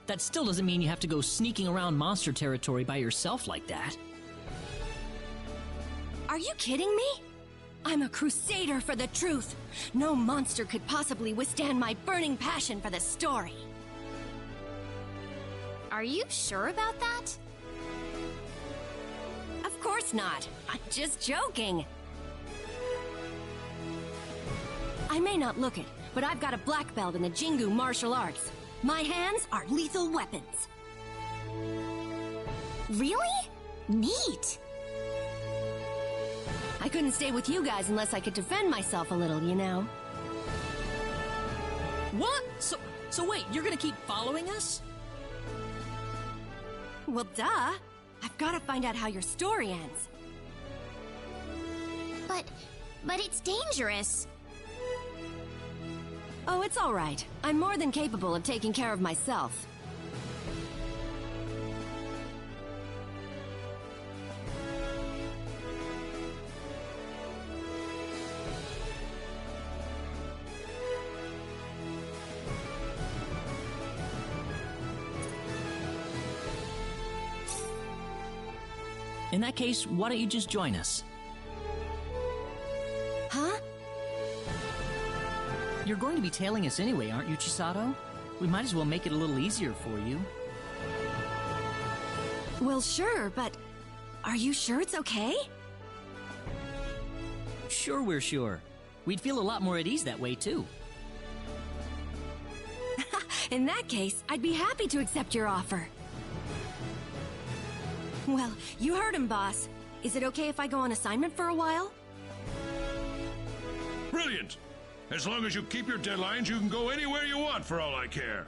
S1: That still doesn't mean you have to go sneaking around monster territory by yourself like that.
S8: Are you kidding me? I'm a crusader for the truth. No monster could possibly withstand my burning passion for the story.
S2: Are you sure about that?
S8: Of course not. I'm just joking. I may not look it, but I've got a black belt in the Jingu martial arts. My hands are lethal weapons.
S2: Really? Neat.
S8: I couldn't stay with you guys unless I could defend myself a little, you know.
S1: What? So wait, you're gonna keep following us?
S8: Well, duh. I've got to find out how your story ends.
S2: But it's dangerous.
S8: Oh, it's all right. I'm more than capable of taking care of myself.
S1: In that case, why don't you just join us?
S8: Huh?
S1: You're going to be tailing us anyway, aren't you, Chisato? We might as well make it a little easier for you.
S8: Well, sure, but are you sure it's okay?
S1: Sure, we're sure. We'd feel a lot more at ease that way, too.
S8: In that case, I'd be happy to accept your offer. Well, you heard him, boss. Is it okay if I go on assignment for a while?
S15: Brilliant! As long as you keep your deadlines, you can go anywhere you want for all I care.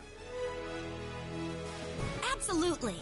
S8: Absolutely.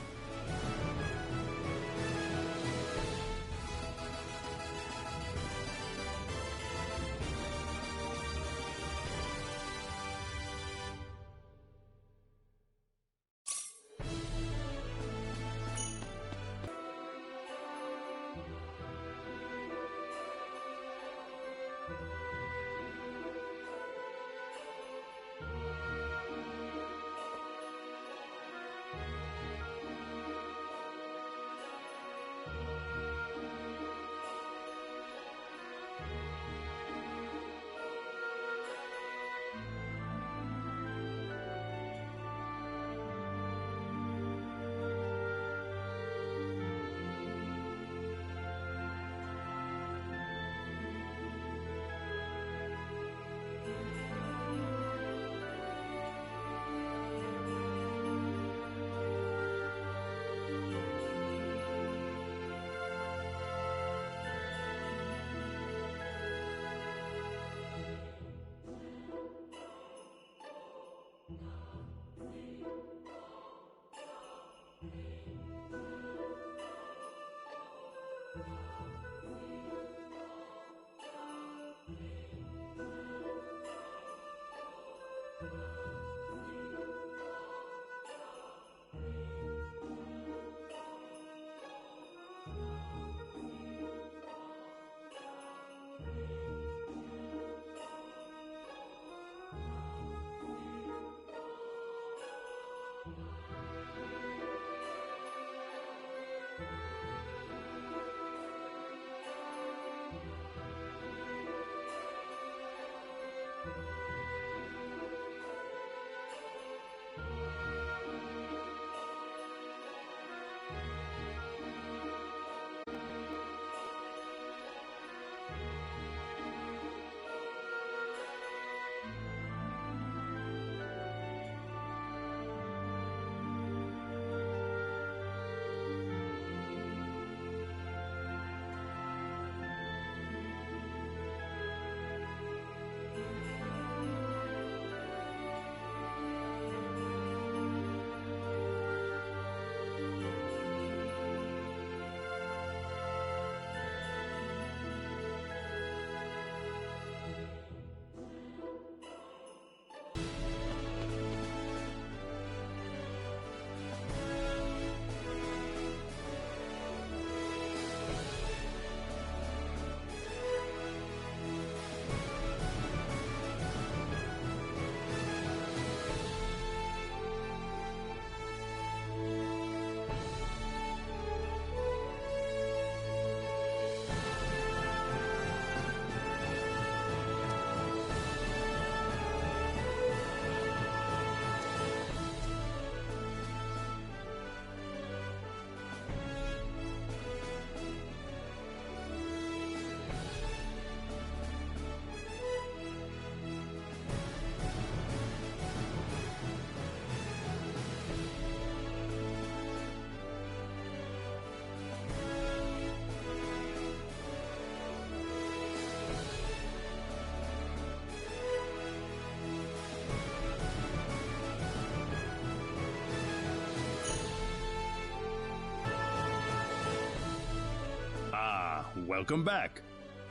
S7: welcome back.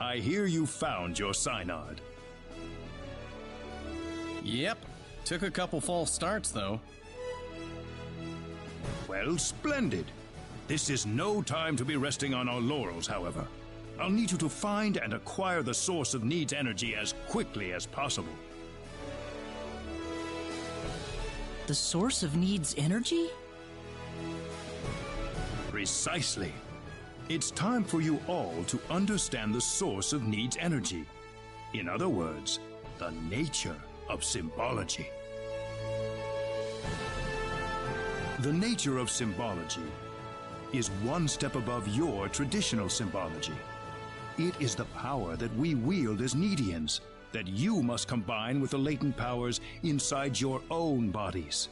S7: I hear you found your synod.
S4: Yep. Took a couple false starts, though.
S7: Well, splendid. This is no time to be resting on our laurels, however. I'll need you to find and acquire the source of Need's energy as quickly as possible.
S1: The source of Need's energy?
S7: Precisely. It's time for you all to understand the source of Need's energy. In other words, the nature of symbology. The nature of symbology is one step above your traditional symbology. It is the power that we wield as Needians, that you must combine with the latent powers inside your own bodies.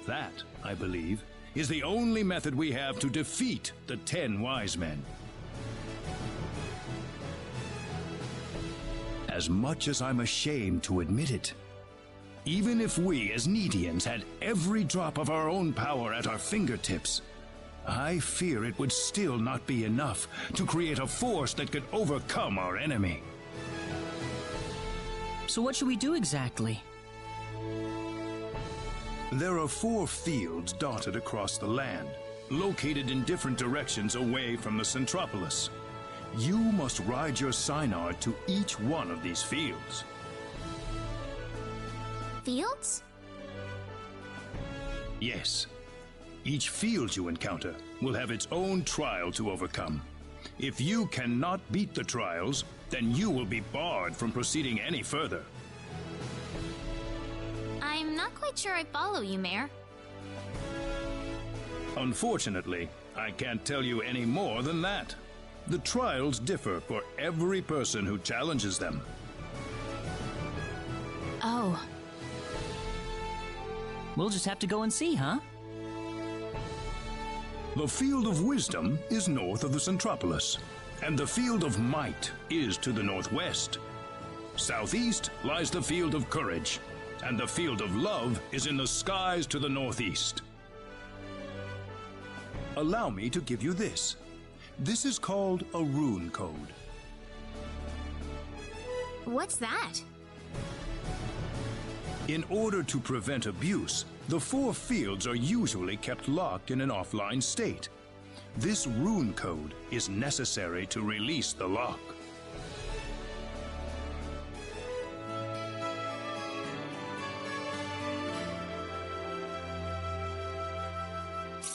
S7: That, I believe, is the only method we have to defeat the 10 Wise Men. As much as I'm ashamed to admit it, even if we as Needians had every drop of our own power at our fingertips, I fear it would still not be enough to create a force that could overcome our enemy.
S1: So what should we do exactly?
S7: There are 4 fields dotted across the land, located in different directions away from the Centropolis. You must ride your synod to each one of these fields.
S2: Fields?
S7: Yes. Each field you encounter will have its own trial to overcome. If you cannot beat the trials, then you will be barred from proceeding any further.
S2: I'm not quite sure I follow you, Mayor.
S7: Unfortunately, I can't tell you any more than that. The trials differ for every person who challenges them.
S2: Oh.
S1: We'll just have to go and see, huh?
S7: The Field of Wisdom is north of the Centropolis, and the Field of Might is to the northwest. Southeast lies the Field of Courage, and the Field of Love is in the skies to the northeast. Allow me to give you this. This is called a rune code.
S2: What's that?
S7: In order to prevent abuse, the 4 fields are usually kept locked in an offline state. This rune code is necessary to release the lock.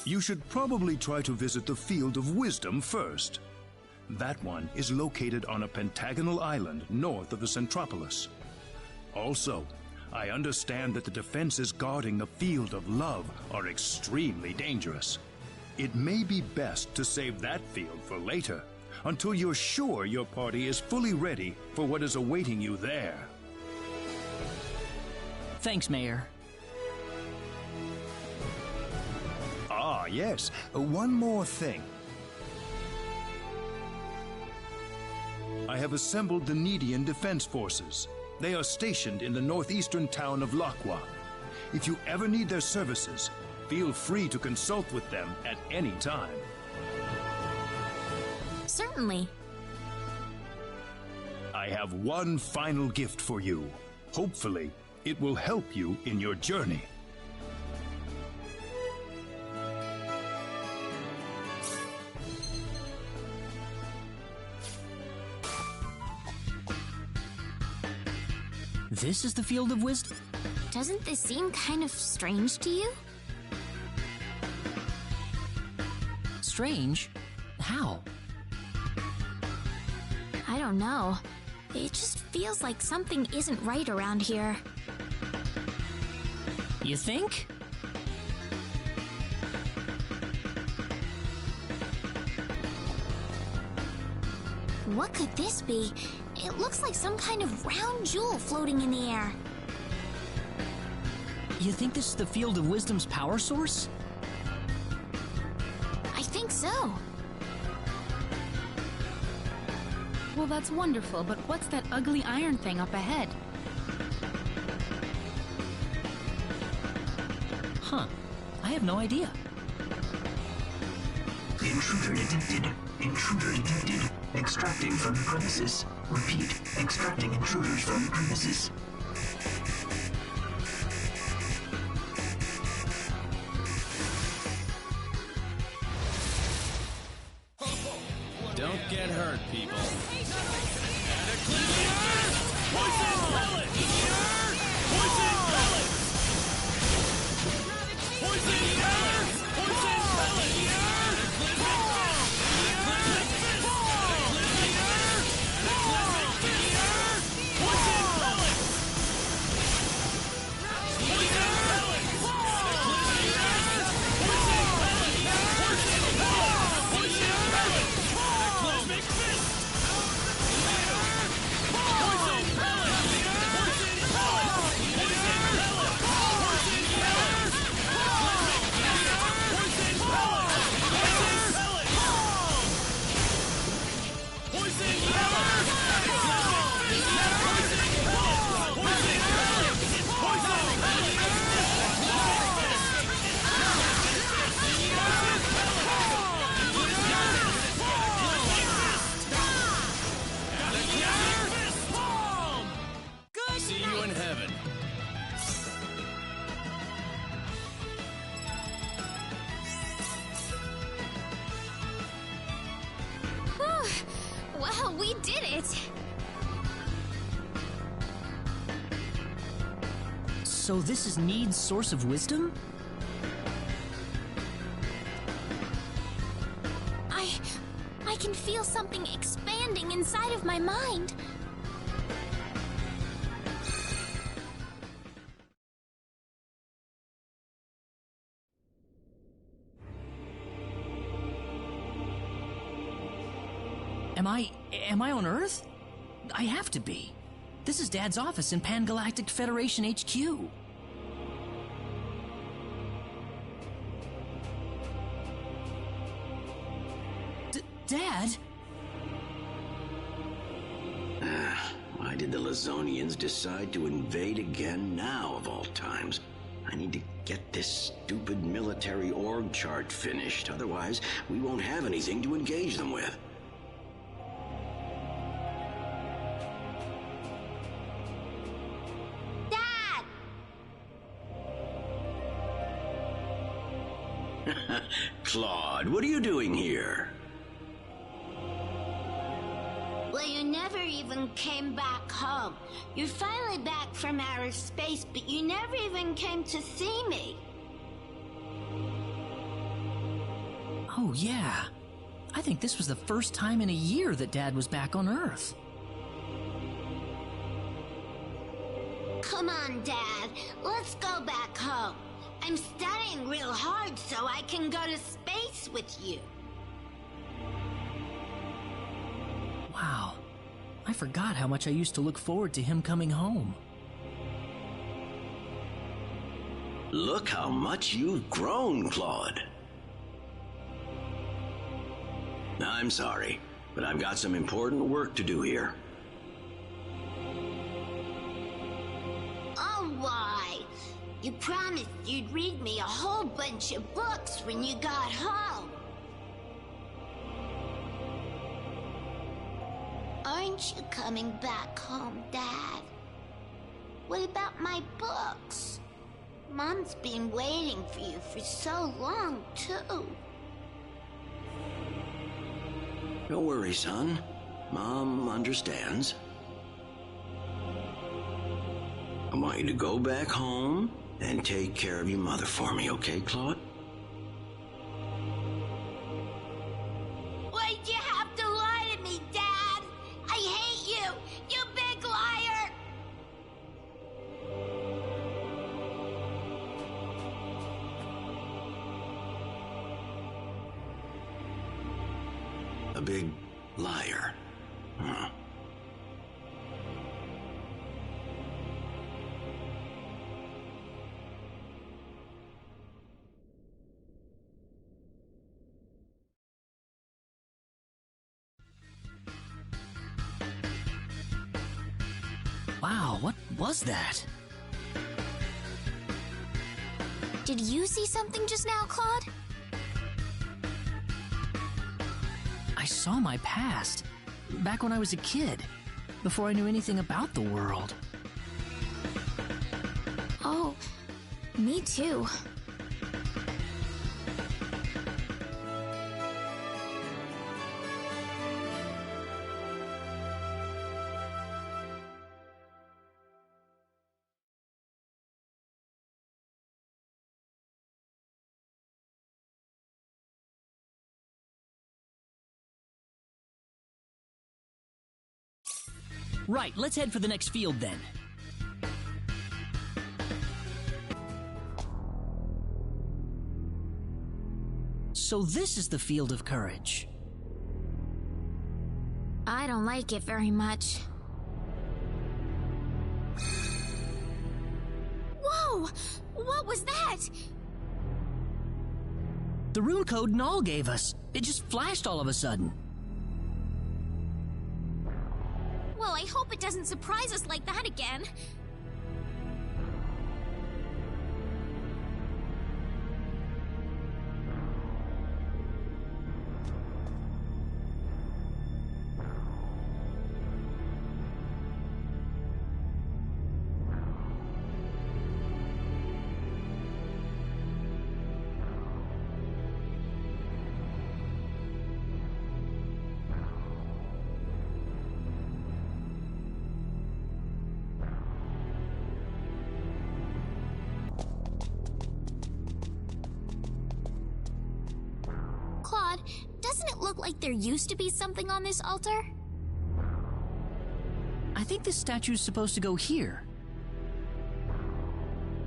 S7: You should probably try to visit the Field of Wisdom first. That one is located on a pentagonal island north of the Centropolis. Also, I understand that the defenses guarding the Field of Love are extremely dangerous. It may be best to save that field for later, until you're sure your party is fully ready for what is awaiting you there.
S1: Thanks, Mayor.
S7: Ah, yes. One more thing. I have assembled the Needian Defense Forces. They are stationed in the northeastern town of Laqua. If you ever need their services, feel free to consult with them at any time.
S2: Certainly.
S7: I have one final gift for you. Hopefully, it will help you in your journey.
S1: This is the Field of Wisdom?
S2: Doesn't this seem kind of strange to you?
S1: Strange? How?
S2: I don't know. It just feels like something isn't right around here.
S1: You think?
S2: What could this be? It looks like some kind of round jewel floating in the air.
S1: You think this is the Field of Wisdom's power source?
S2: I think so.
S6: Well, that's wonderful, but what's that ugly iron thing up ahead?
S1: Huh. I have no idea.
S16: Intruder detected. Intruder detected. Extracting from the premises. Repeat, extracting intruders from the premises.
S4: Don't get hurt, people. See you in heaven.
S2: Wow, we did it!
S1: So this is Need's source of wisdom?
S2: I can feel something expanding inside of my mind.
S1: Am I on Earth? I have to be. This is Dad's office in Pan-Galactic Federation HQ. Dad?
S17: Why did the Lazonians decide to invade again now, of all times? I need to get this stupid military org chart finished. Otherwise, we won't have anything to engage them with.
S2: Dad!
S17: Claude, what are you doing here?
S18: Well, you never even came back home. You're finally back from outer space, but you never even came to see me.
S1: Oh, yeah. I think this was the first time in a year that Dad was back on Earth.
S18: Come on, Dad. Let's go back home. I'm studying real hard so I can go to space with you.
S1: Wow. I forgot how much I used to look forward to him coming home.
S17: Look how much you've grown, Claude. I'm sorry, but I've got some important work to do here.
S18: Oh, why? You promised you'd read me a whole bunch of books when you got home. Aren't you coming back home, Dad? What about my books? Mom's been waiting for you for so long, too.
S17: Don't worry, son. Mom understands. I want you to go back home and take care of your mother for me, okay, Claude?
S18: Why'd you have to lie to me, Dad? I hate you, you big liar!
S17: A big liar. Huh.
S1: Wow, what was that?
S2: Did you see something just now, Claude?
S1: I saw my past. back when I was a kid, before I knew anything about the world.
S2: Oh, me too.
S1: Right, let's head for the next field then. So this is the field of courage.
S2: I don't like it very much. Whoa! What was that?
S1: The rune code Null gave us. It just flashed all of a sudden.
S2: Well, I hope it doesn't surprise us like that again. Claude, doesn't it look like there used to be something on this altar?
S1: I think this statue's supposed to go here.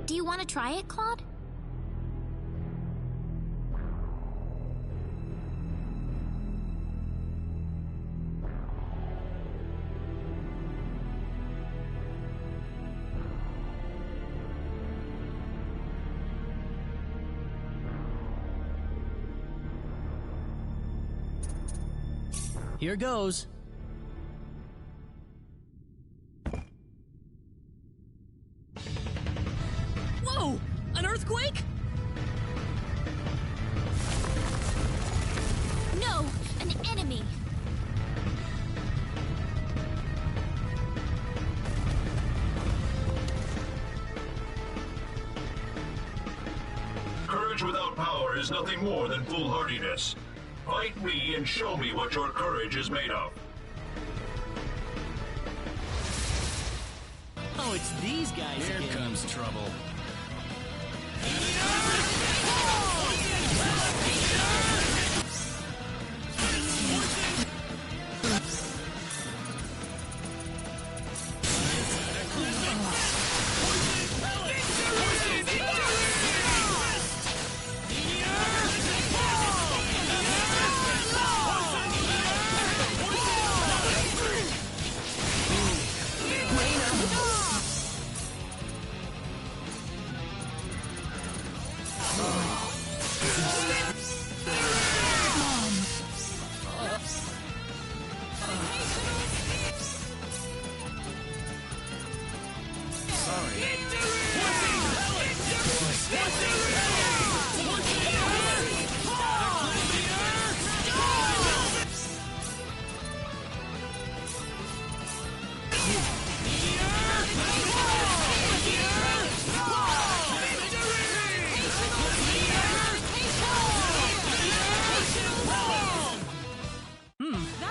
S2: Do you want to try it, Claude?
S1: Here goes. Whoa! An earthquake?
S2: No! An enemy!
S15: Courage without power is nothing more than foolhardiness. Fight me and show me what your courage is made of.
S1: Oh, it's these guys
S4: Here
S1: again.
S4: comes trouble.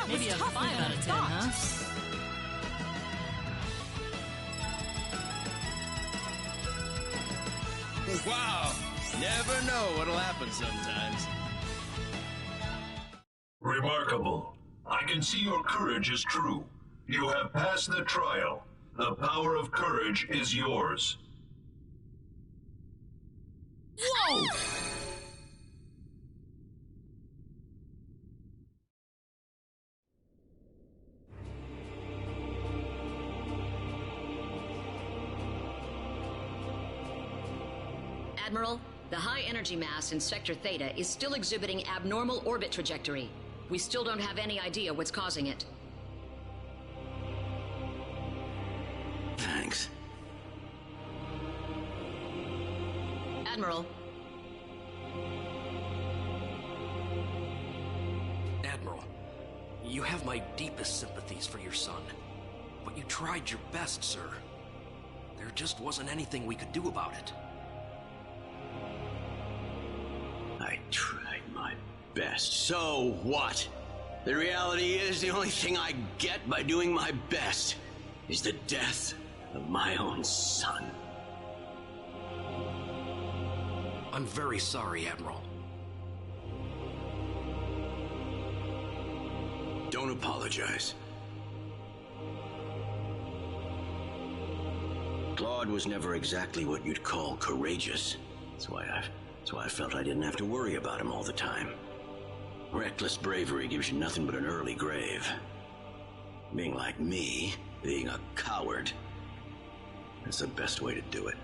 S1: Maybe a 5 out of 10, huh?
S4: Wow! Never know what'll happen sometimes.
S15: Remarkable. I can see your courage is true. You have passed the trial. The power of courage is yours.
S1: Whoa!
S19: Admiral, the high energy mass in Sector Theta is still exhibiting abnormal orbit trajectory. We still don't have any idea what's causing it.
S17: Thanks.
S19: Admiral.
S14: Admiral, You have my deepest sympathies for your son. But you tried your best, sir. There just wasn't anything we could do about it.
S17: I tried my best. So what? The reality is the only thing I get by doing my best is the death of my own son.
S14: I'm very sorry, Admiral.
S17: Don't apologize. Claude was never exactly what you'd call courageous. That's why I felt I didn't have to worry about him all the time. Reckless bravery gives you nothing but an early grave. Being like me, being a coward, that's the best way to do it.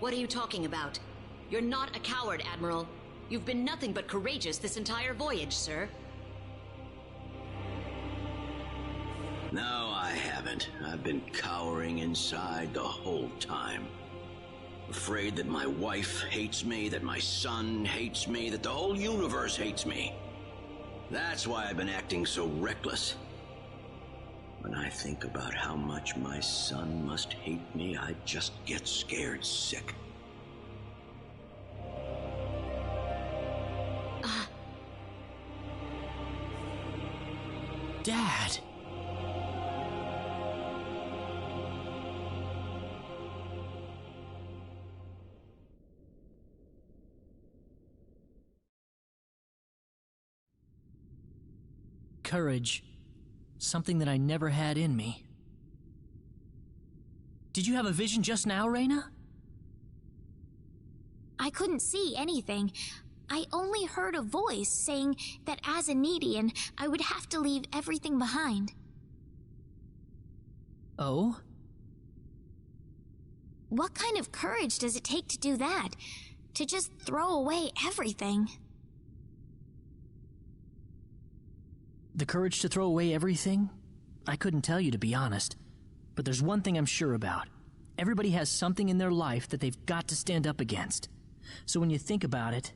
S19: What are you talking about? You're not a coward, Admiral. You've been nothing but courageous this entire voyage, sir.
S17: No, I haven't. I've been cowering inside the whole time. Afraid that my wife hates me, that my son hates me, that the whole universe hates me. That's why I've been acting so reckless. When I think about how much my son must hate me, I just get scared sick.
S1: Dad! Courage. Something that I never had in me. Did you have a vision just now, Rena?
S2: I couldn't see anything. I only heard a voice saying that as a Needian, I would have to leave everything behind.
S1: Oh?
S2: What kind of courage does it take to do that? To just throw away everything?
S1: The courage to throw away everything? I couldn't tell you, to be honest. But there's one thing I'm sure about. Everybody has something in their life that they've got to stand up against. So when you think about it,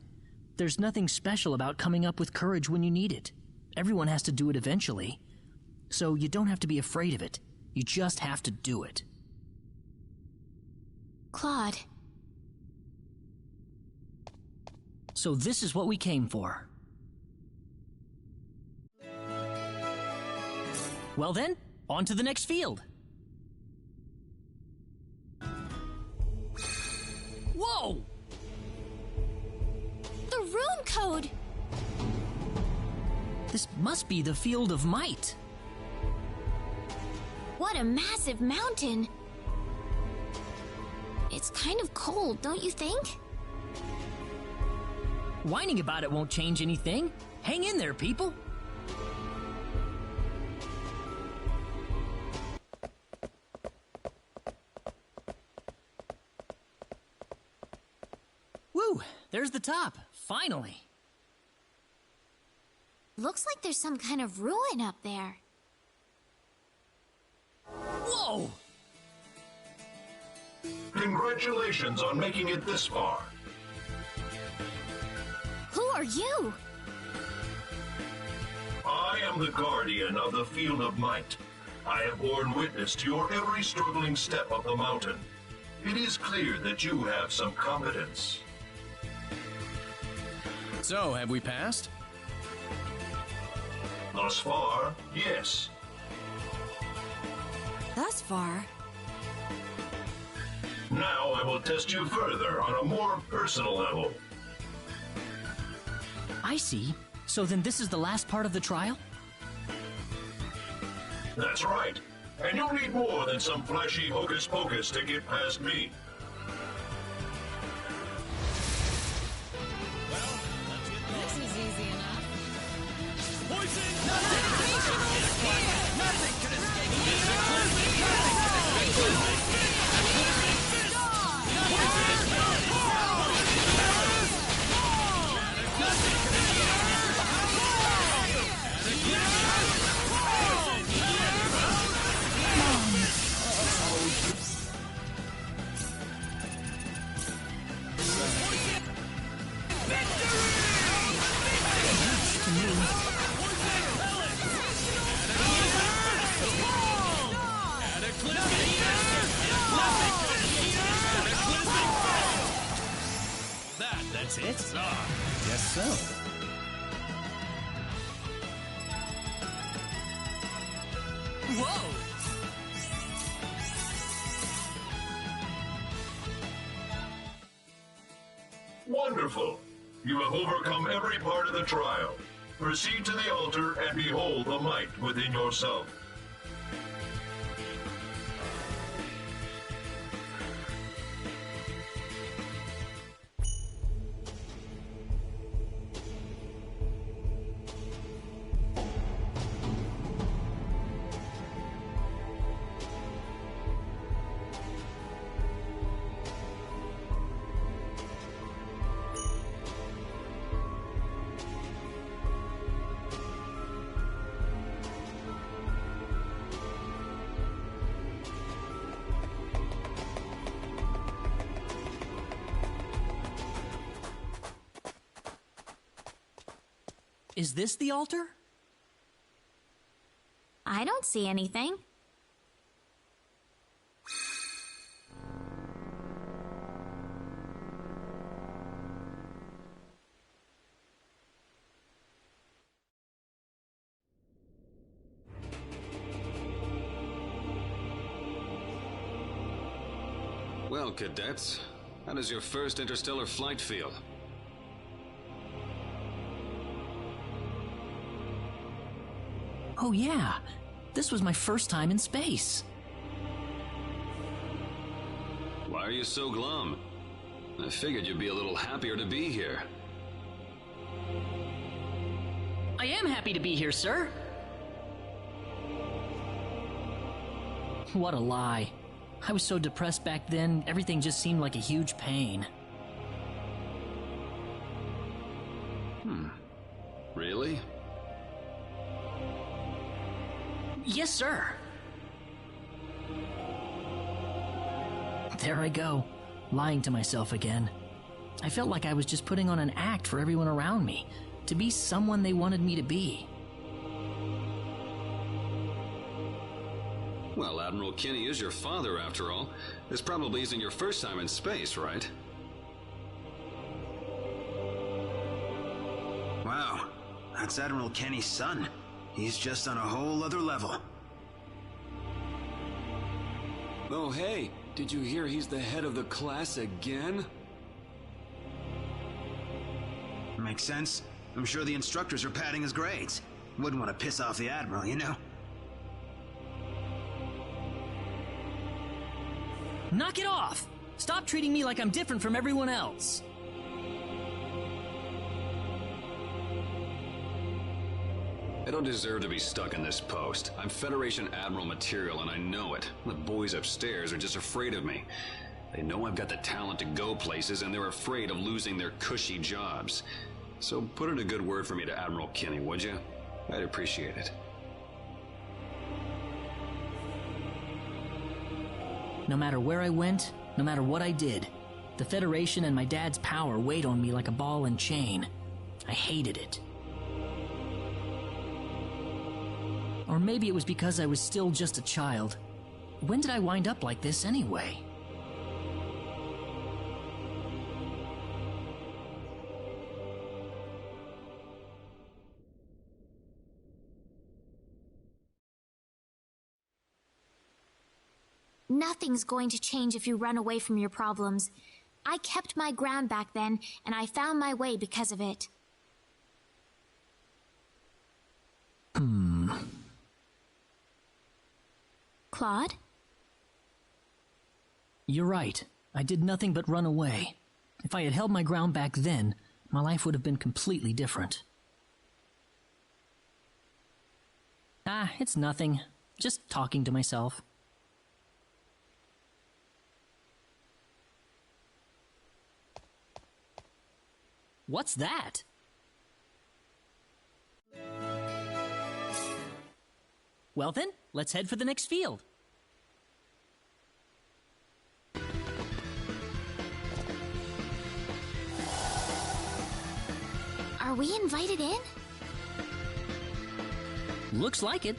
S1: there's nothing special about coming up with courage when you need it. Everyone has to do it eventually. So you don't have to be afraid of it. You just have to do it.
S2: Claude.
S1: So this is what we came for. Well then, on to the next field. Whoa!
S2: The rune code!
S1: This must be the Field of Might.
S2: What a massive mountain! It's kind of cold, don't you think?
S1: Whining about it won't change anything. Hang in there, people. Woo! There's the top, finally.
S2: Looks like there's some kind of ruin up there.
S1: Whoa!
S15: Congratulations on making it this far.
S2: Who are you?
S15: I am the guardian of the Field of Might. I have borne witness to your every struggling step up the mountain. It is clear that you have some competence.
S4: So, have we passed?
S15: Thus far, yes.
S8: Thus far?
S15: Now I will test you further on a more personal level.
S1: I see. So then this is the last part of the trial?
S15: That's right. And you'll need more than some flashy hocus pocus to get past me.
S9: This is easy enough.
S20: Poison! Nothing can escape Victory!
S4: That's it? Guess so.
S1: Whoa!
S15: Wonderful! You have overcome every part of the trial. Proceed to the altar and behold the might within yourself.
S1: Is this the altar?
S2: I don't see anything.
S21: Well, cadets, how does your first interstellar flight feel?
S1: Oh yeah, this was my first time in space.
S21: Why are you so glum? I figured you'd be a little happier to be here.
S1: I am happy to be here, sir. What a lie. I was so depressed back then, everything just seemed like a huge pain.
S21: Really?
S1: Yes, sir. There I go, lying to myself again. I felt like I was just putting on an act for everyone around me, to be someone they wanted me to be.
S21: Well, Admiral Kinney is your father, after all. This probably isn't your first time in space, right?
S13: Wow, that's Admiral Kenny's son. He's just on a whole other level.
S22: Oh, hey, did you hear he's the head of the class again?
S13: Makes sense. I'm sure the instructors are padding his grades. Wouldn't want to piss off the Admiral, you know?
S1: Knock it off! Stop treating me like I'm different from everyone else.
S21: I don't deserve to be stuck in this post. I'm Federation Admiral material and I know it. The boys upstairs are just afraid of me. They know I've got the talent to go places and they're afraid of losing their cushy jobs. So put in a good word for me to Admiral Kinney, would you? I'd appreciate it.
S1: No matter where I went, no matter what I did, the Federation and my dad's power weighed on me like a ball and chain. I hated it. Or maybe it was because I was still just a child. When did I wind up like this anyway?
S2: Nothing's going to change if you run away from your problems. I kept my ground back then, and I found my way because of it. Claude?
S1: You're right. I did nothing but run away. If I had held my ground back then, my life would have been completely different. Ah, it's nothing. Just talking to myself. What's that? Well then, let's head for the next field.
S2: Are we invited in?
S1: Looks like it.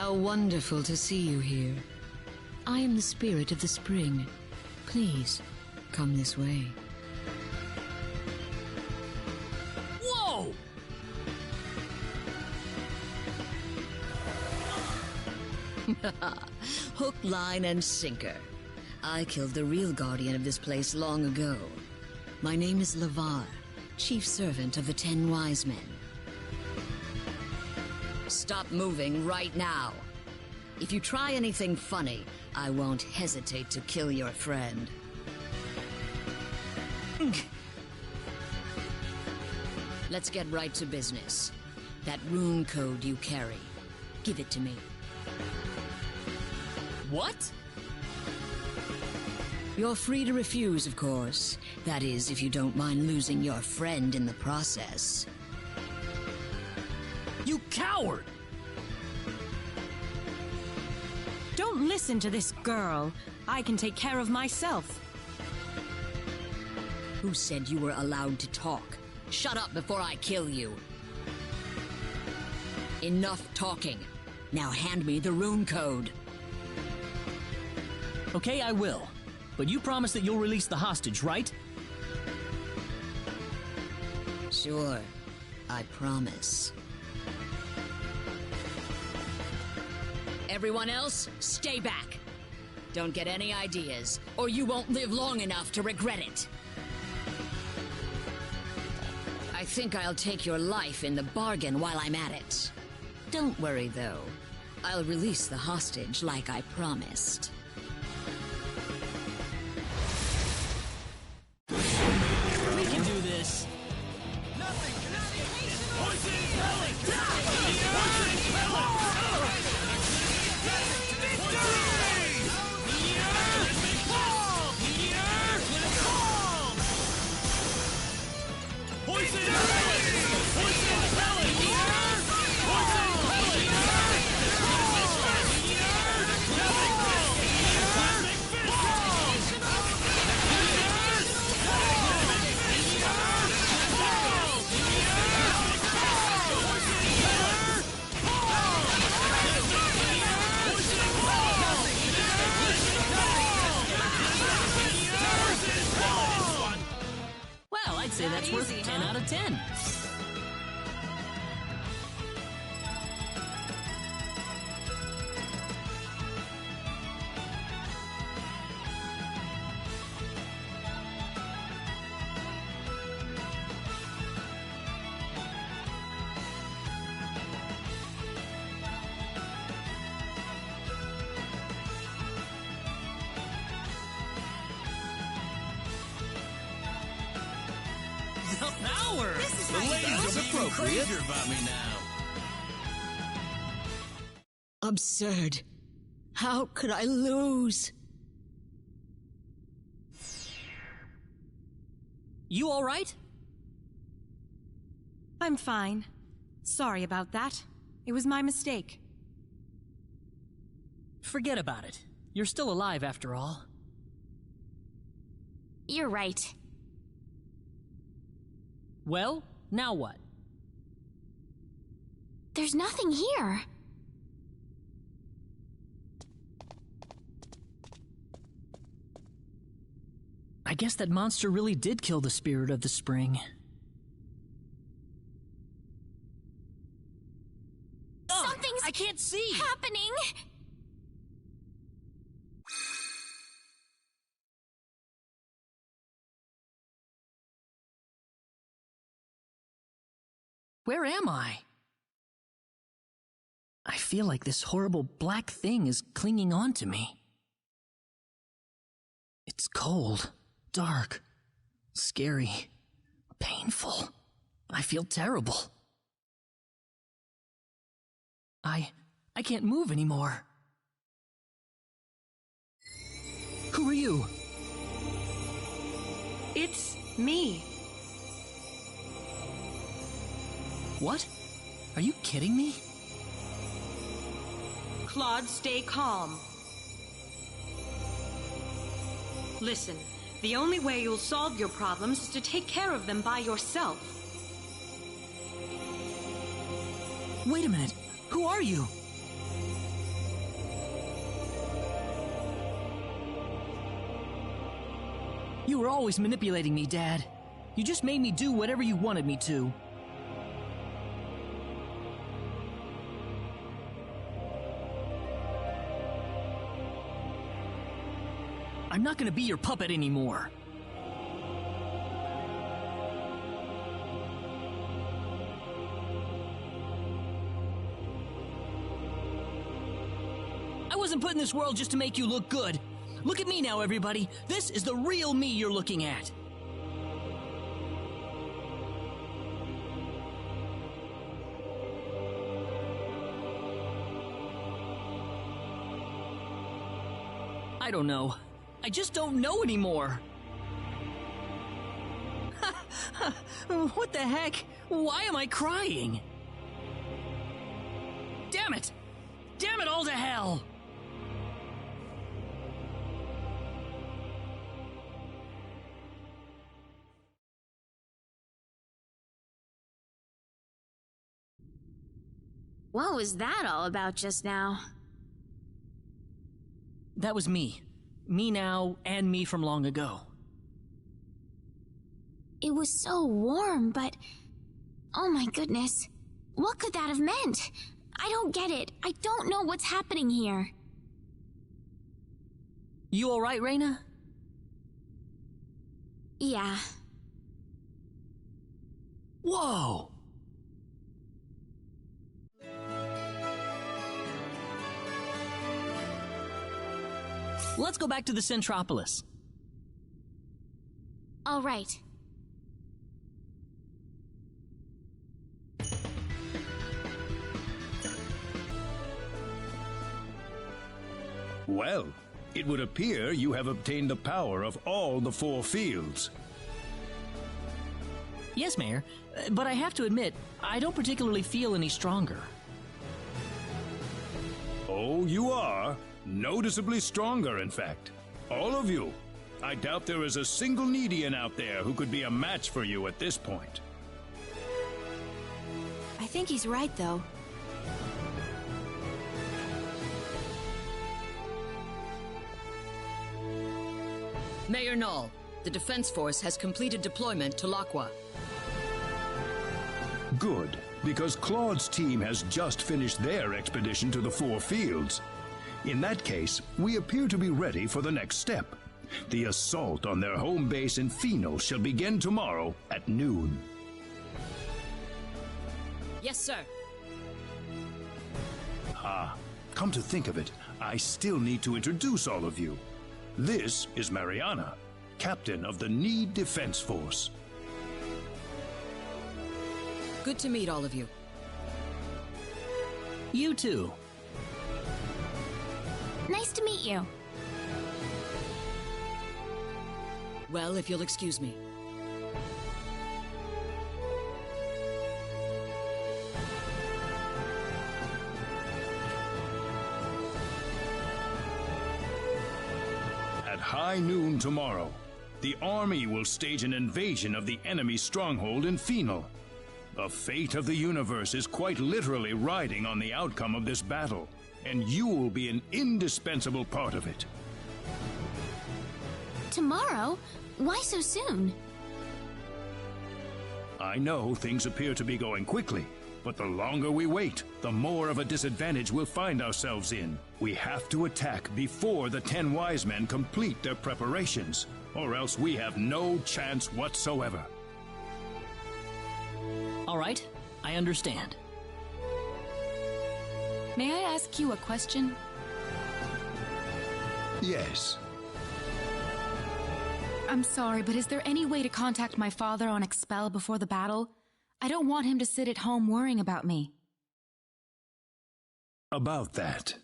S9: How wonderful to see you here. I am the spirit of the spring. Please, come this way.
S1: Whoa!
S19: Hook, line, and sinker. I killed the real guardian of this place long ago. My name is Lavar, chief servant of the 10 Wise Men. Stop moving right now. If you try anything funny, I won't hesitate to kill your friend. Let's get right to business. That rune code you carry, give it to me.
S1: What?
S19: You're free to refuse, of course. That is, if you don't mind losing your friend in the process.
S1: You coward!
S3: Don't listen to this girl. I can take care of myself.
S19: Who said you were allowed to talk? Shut up before I kill you. Enough talking. Now hand me the rune code.
S1: Okay, I will. But you promise that you'll release the hostage, right?
S19: Sure. I promise. Everyone else, stay back. Don't get any ideas, or you won't live long enough to regret it. I think I'll take your life in the bargain while I'm at it. Don't worry, though. I'll release the hostage like I promised.
S1: We can do this.
S20: Nothing can escape this. Poison pellet! Poison pellet! Poison pellet! Poison pellet! Poison
S1: Well, I'd say that's worth 10 out of 10. The power!
S4: The lady's even crazier about me now.
S19: Absurd. How could I lose?
S1: You all right?
S3: I'm fine. Sorry about that. It was my mistake.
S1: Forget about it. You're still alive after all.
S2: You're right.
S1: Well, now what?
S2: There's nothing here.
S1: I guess that monster really did kill the spirit of the spring.
S2: Something's
S1: I can't see!
S2: happening!
S1: Where am I? I feel like this horrible black thing is clinging on to me. It's cold, dark, scary, painful. I feel terrible. I can't move anymore. Who are you?
S3: It's me.
S1: What? Are you kidding me?
S3: Claude, stay calm. Listen, the only way you'll solve your problems is to take care of them by yourself.
S1: Wait a minute. Who are you? You were always manipulating me, Dad. You just made me do whatever you wanted me to. I'm not gonna be your puppet anymore. I wasn't put in this world just to make you look good. Look at me now, everybody. This is the real me you're looking at. I don't know. I just don't know anymore. What the heck? Why am I crying? Damn it! Damn it all to hell!
S2: What was that all about just now?
S1: That was me. Me now, and me from long ago.
S2: It was so warm, but... Oh my goodness. What could that have meant? I don't get it. I don't know what's happening here.
S1: You alright, Rena?
S2: Yeah.
S1: Whoa! Let's go back to the Centropolis.
S2: All right.
S7: Well, it would appear you have obtained the power of all the 4 fields.
S1: Yes, Mayor, but I have to admit, I don't particularly feel any stronger.
S7: Oh, you are? Noticeably stronger, in fact. All of you. I doubt there is a single Needian out there who could be a match for you at this point.
S8: I think he's right, though.
S19: Mayor Null, the Defense Force has completed deployment to Laqua.
S7: Good, because Claude's team has just finished their expedition to the 4 fields. In that case, we appear to be ready for the next step. The assault on their home base in Pheno shall begin tomorrow at noon.
S19: Yes, sir.
S7: Ah, come to think of it, I still need to introduce all of you. This is Mariana, captain of the Need Defense Force.
S19: Good to meet all of you.
S1: You too.
S2: Nice to meet you.
S19: Well, if you'll excuse me.
S7: At high noon tomorrow, the army will stage an invasion of the enemy stronghold in Pheno. The fate of the universe is quite literally riding on the outcome of this battle, and you will be an indispensable part of it.
S2: Tomorrow? Why so soon?
S7: I know things appear to be going quickly, but the longer we wait, the more of a disadvantage we'll find ourselves in. We have to attack before the 10 wise men complete their preparations, or else we have no chance whatsoever.
S1: All right, I understand.
S6: May I ask you a question?
S7: Yes.
S6: I'm sorry, but is there any way to contact my father on Expel before the battle? I don't want him to sit at home worrying about me.
S7: About that.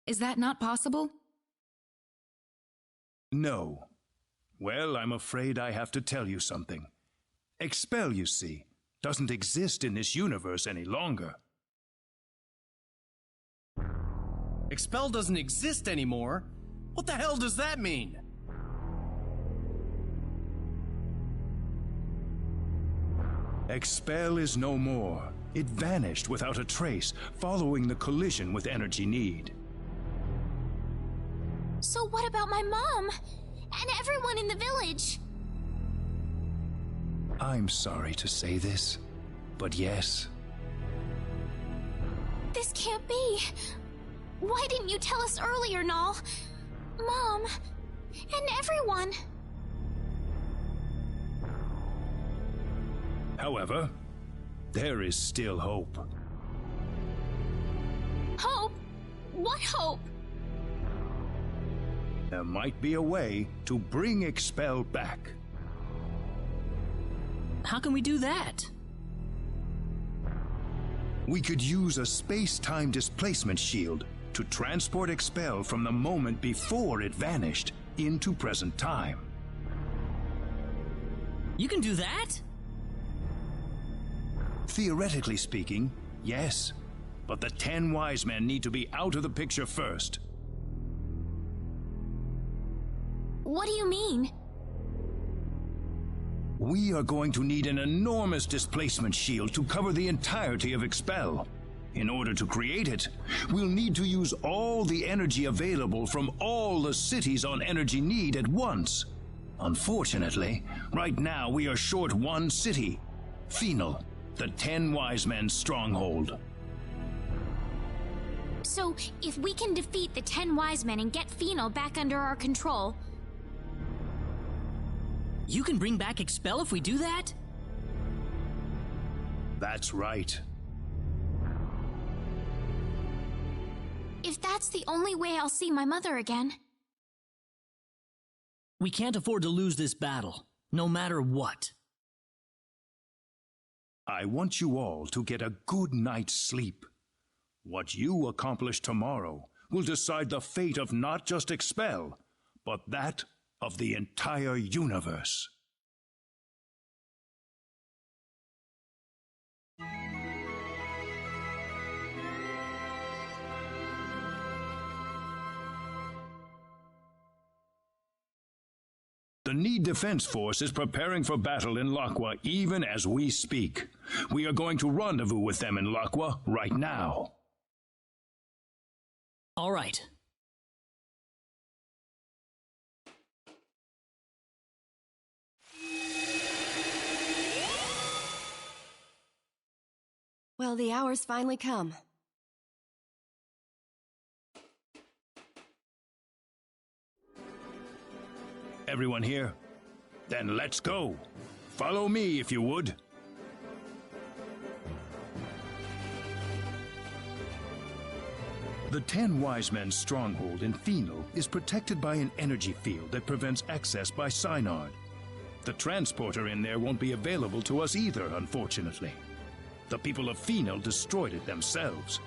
S6: Is that not possible?
S7: No. Well, I'm afraid I have to tell you something. Expel, you see, doesn't exist in this universe any longer.
S4: Expel doesn't exist anymore? What the hell does that mean?
S7: Expel is no more. It vanished without a trace, following the collision with Energy Need.
S2: So what about my mom? And everyone in the village?
S7: I'm sorry to say this, but yes.
S2: This can't be. Why didn't you tell us earlier, Null? Mom, and everyone.
S7: However, there is still hope.
S2: Hope? What hope?
S7: There might be a way to bring Expel back.
S1: How can we do that?
S7: We could use a space-time displacement shield to transport Expel from the moment before it vanished into present time.
S1: You can do that?
S7: Theoretically speaking, yes. But the 10 wise men need to be out of the picture first.
S2: What do you mean?
S7: We are going to need an enormous displacement shield to cover the entirety of Expel. In order to create it, we'll need to use all the energy available from all the cities on energy need at once. Unfortunately, right now we are short one city, Phenol, the 10 wise men's stronghold.
S2: So, if we can defeat the 10 wise men and get Phenol back under our control...
S1: You can bring back Expel if we do that?
S7: That's right.
S2: If that's the only way I'll see my mother again...
S1: We can't afford to lose this battle, no matter what.
S7: I want you all to get a good night's sleep. What you accomplish tomorrow will decide the fate of not just Expel, but that of the entire universe. The Need Defense Force is preparing for battle in Laqua even as we speak. We are going to rendezvous with them in Laqua right now.
S1: All right.
S8: Well, the hour's finally come.
S7: Everyone here? Then let's go. Follow me if you would. The 10 Wise Men's stronghold in Phenol is protected by an energy field that prevents access by Synard. The transporter in there won't be available to us either, unfortunately. The people of Phenol destroyed it themselves,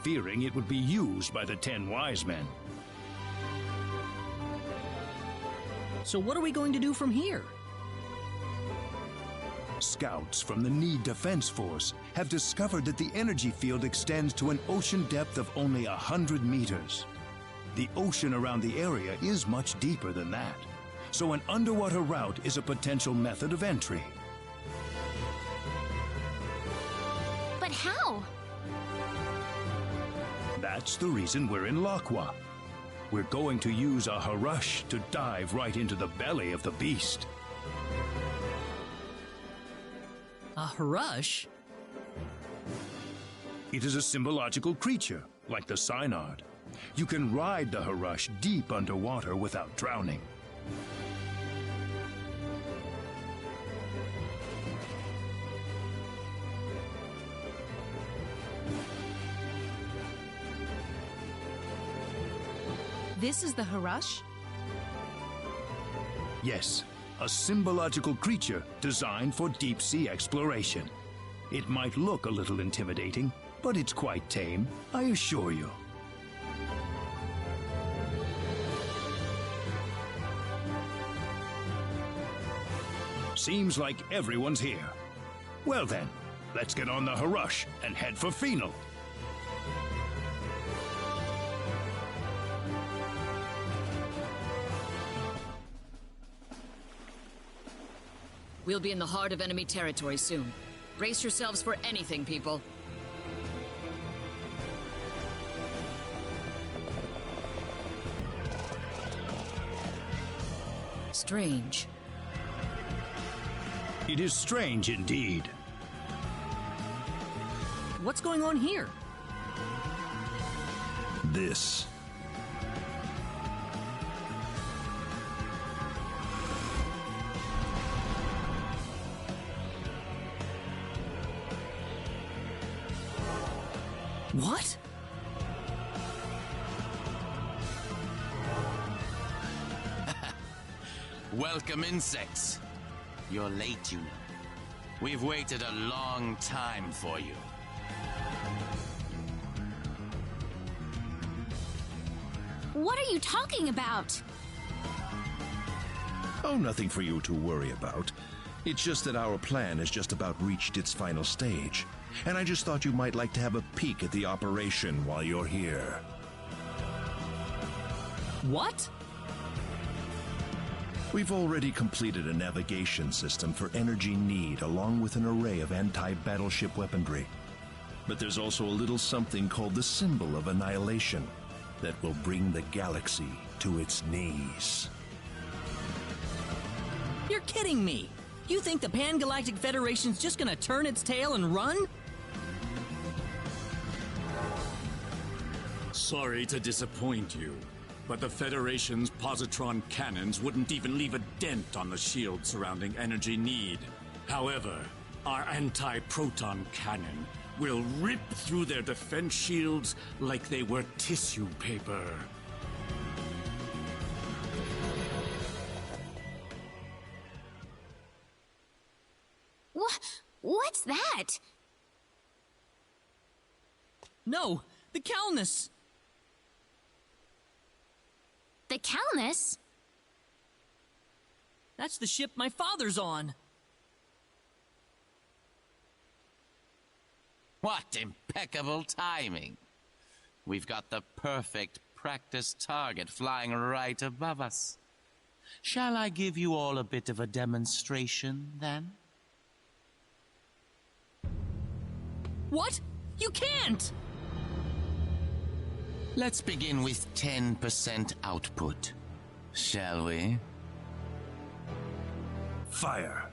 S7: fearing it would be used by the 10 Wise Men.
S1: So what are we going to do from here?
S7: Scouts from the Need Defense Force have discovered that the energy field extends to an ocean depth of only 100 meters. The ocean around the area is much deeper than that, so an underwater route is a potential method of entry.
S2: But how?
S7: That's the reason we're in Laqua. We're going to use a Harush to dive right into the belly of the beast.
S1: A Harush?
S7: It is a symbological creature, like the Synard. You can ride the Harush deep underwater without drowning.
S6: This is the Harush?
S7: Yes, a symbological creature designed for deep-sea exploration. It might look a little intimidating, but it's quite tame, I assure you. Seems like everyone's here. Well then, let's get on the Harush and head for Phenol.
S19: We'll be in the heart of enemy territory soon. Brace yourselves for anything, people. Strange.
S7: It is strange indeed.
S1: What's going on here?
S7: This.
S1: What?
S10: Welcome, insects. You're late, you know. We've waited a long time for you.
S2: What are you talking about?
S4: Oh, nothing for you to worry about. It's just that our plan has just about reached its final stage. And I just thought you might like to have a peek at the operation while you're here.
S1: What?
S4: We've already completed a navigation system for energy need along with an array of anti-battleship weaponry. But there's also a little something called the Symbol of Annihilation that will bring the galaxy to its knees.
S1: You're kidding me! You think the Pan-Galactic Federation's just gonna turn its tail and run?
S12: Sorry to disappoint you, but the Federation's positron cannons wouldn't even leave a dent on the shield surrounding energy need. However, our anti-proton cannon will rip through their defense shields like they were tissue paper.
S2: What's that?
S1: No, the Calnus!
S2: The Calnus?
S1: That's the ship my father's on.
S10: What impeccable timing. We've got the perfect practice target flying right above us. Shall I give you all a bit of a demonstration, then?
S1: What? You can't!
S10: Let's begin with 10% output, shall we?
S7: Fire.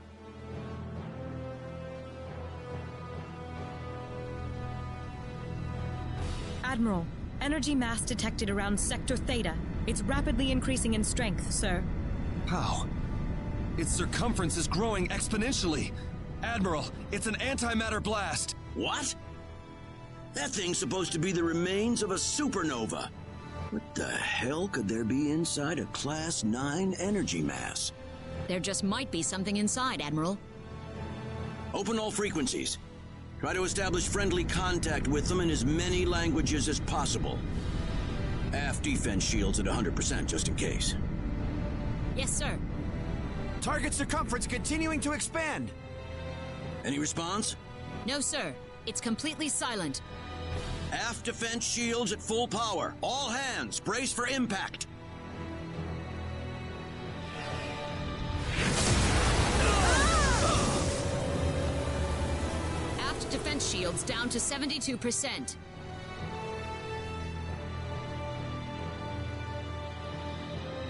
S3: Admiral, energy mass detected around Sector Theta. It's rapidly increasing in strength, sir.
S23: How? Its circumference is growing exponentially. Admiral, it's an antimatter blast.
S17: What? That thing's supposed to be the remains of a supernova. What the hell could there be inside a Class 9 energy mass?
S19: There just might be something inside, Admiral.
S17: Open all frequencies. Try to establish friendly contact with them in as many languages as possible. Aft defense shields at 100% just in case.
S19: Yes, sir.
S13: Target circumference continuing to expand.
S17: Any response?
S19: No, sir. It's completely silent.
S17: Aft defense shields at full power. All hands, brace for impact.
S19: Aft defense shields down to 72%.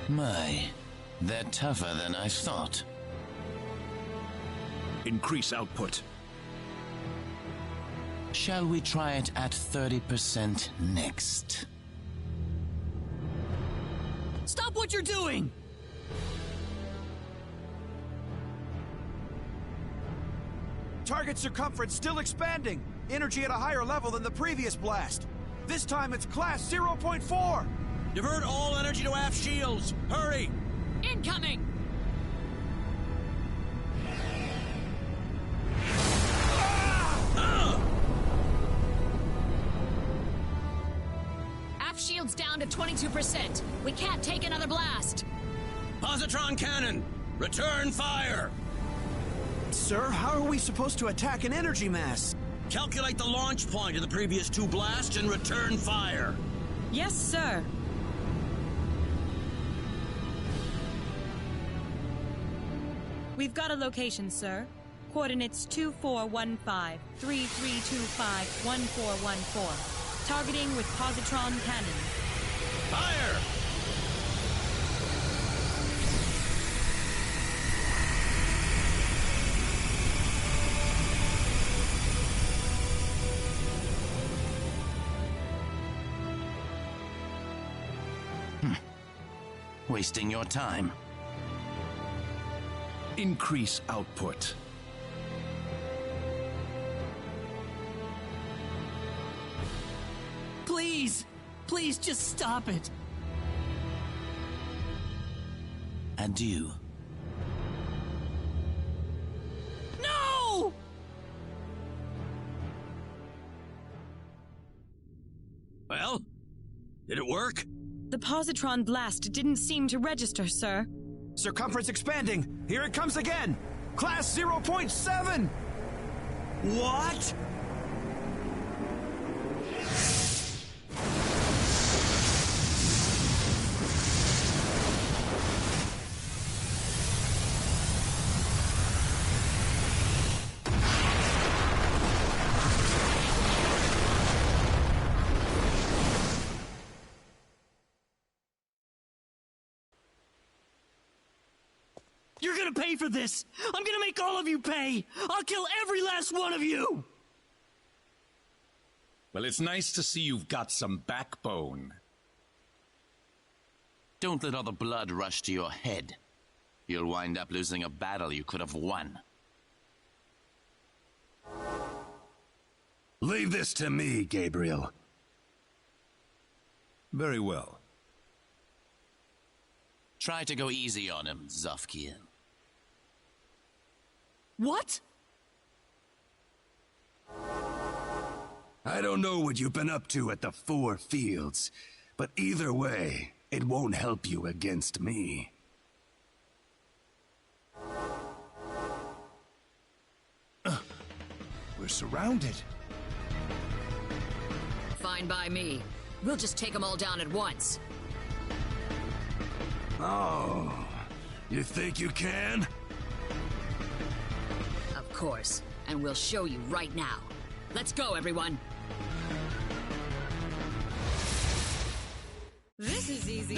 S10: My, they're tougher than I thought.
S7: Increase output.
S10: Shall we try it at 30% next?
S1: Stop what you're doing!
S13: Target circumference still expanding. Energy at a higher level than the previous blast. This time it's class 0.4.
S17: Divert all energy to aft shields. Hurry!
S19: Incoming! Aft shields down to 22%. We can't take another blast.
S17: Positron cannon, return fire!
S13: Sir, how are we supposed to attack an energy mass?
S17: Calculate the launch point of the previous two blasts and return fire.
S3: Yes, sir. We've got a location, sir. Coordinates 2415 3325 1414. Targeting with positron cannon.
S17: Fire!
S10: Wasting your time.
S4: Increase output.
S1: Please! Please just stop it!
S10: Adieu.
S1: No!
S23: Well, did it work?
S3: The positron blast didn't seem to register, sir.
S13: Circumference expanding! Here it comes again! Class 0.7!
S23: What?
S1: You're gonna pay for this! I'm gonna make all of you pay! I'll kill every last one of you!
S4: Well, it's nice to see you've got some backbone.
S10: Don't let all the blood rush to your head. You'll wind up losing a battle you could have won.
S5: Leave this to me, Gabriel.
S4: Very well.
S10: Try to go easy on him, Zofkiel.
S1: What?
S5: I don't know what you've been up to at the Four Fields, but either way, it won't help you against me.
S13: We're surrounded.
S19: Fine by me. We'll just take them all down at once.
S5: Oh, you think you can?
S19: Of course, and we'll show you right now. Let's go, everyone.
S9: This is easy.